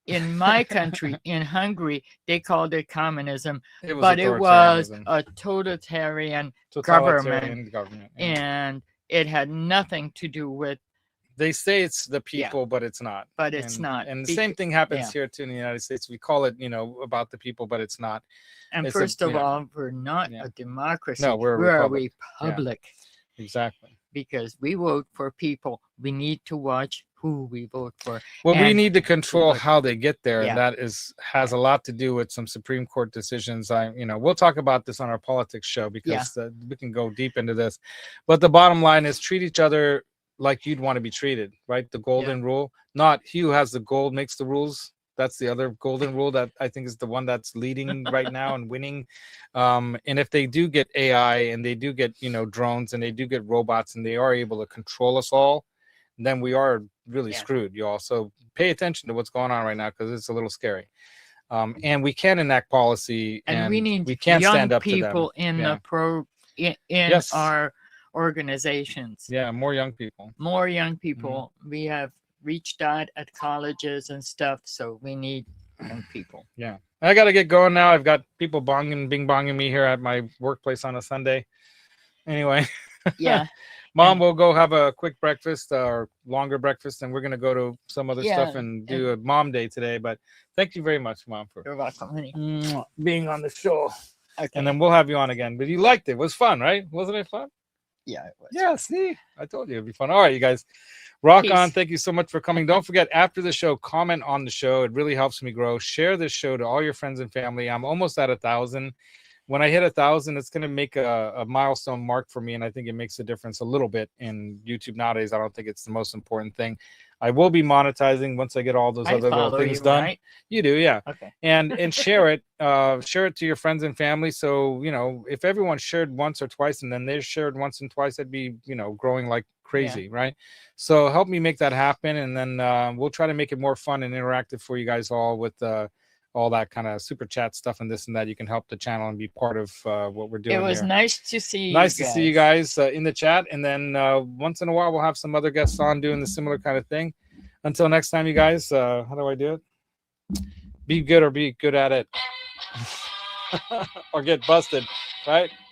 In my country, in Hungary, they called it communism, but it was a totalitarian government. Yeah. And it had nothing to do with, They say it's the Yeah. people, but it's not. but it's not. And the same thing happens here too in the United States. We call it, about the people, but it's not. And It's first of yeah. all, we're not Yeah. a democracy. No, we're a a republic. Yeah. republic. Exactly. Because we vote for people. We need to watch who we vote for. Well, we And- need to control but- how they get there, Yeah. and that has a lot to do with some Supreme Court decisions. We'll talk about this on our politics show because we can go deep into this. But the bottom line is treat each other like you'd want to be treated, right? The golden rule, not he who has the gold makes the rules. That's the other golden rule that I think is the one that's leading right now and winning. And if they do get AI and they do get, drones and they do get robots and they are able to control us all, then we are really screwed, y'all. So pay attention to what's going on right now because it's a little scary. And we can enact policy, and we can young stand up people to them. in our organizations. Yeah, more young people. More young people. We have reached out at colleges and stuff, so we need young people. Yeah, I got to get going now. I've got people bing bonging me here at my workplace on a Sunday. Anyway. Yeah. Mom, we'll go have a quick breakfast or longer breakfast, and we're going to go to some other stuff and do a mom day today. But thank you very much, Mom, for You're welcome, honey. being on the show. Okay. And then we'll have you on again. But you liked it. It was fun, right? Wasn't it fun? Yeah, it was. Yeah, see? I told you it'd be fun. All right, you guys. Rock Peace. on. Thank you so much for coming. Don't forget, after the show, comment on the show. It really helps me grow. Share this show to all your friends and family. I'm almost at 1,000. When I hit 1,000, it's going to make a milestone mark for me, and I think it makes a difference a little bit in YouTube nowadays. I don't think it's the most important thing. I will be monetizing once I get all those other little things done. Right? You do, yeah. Okay. And share it. Share it to your friends and family. So, if everyone shared once or twice and then they shared once and twice, that'd be, growing like crazy, right? So help me make that happen, and then we'll try to make it more fun and interactive for you guys all with all that kind of super chat stuff and this and that. You can help the channel and be part of what we're doing. It was here. nice to see Nice you to guys. see you guys in the chat. And then once in a while, we'll have some other guests on doing the similar kind of thing. Until next time, you guys, how do I do it? Be good or be good at it. Or get busted, right?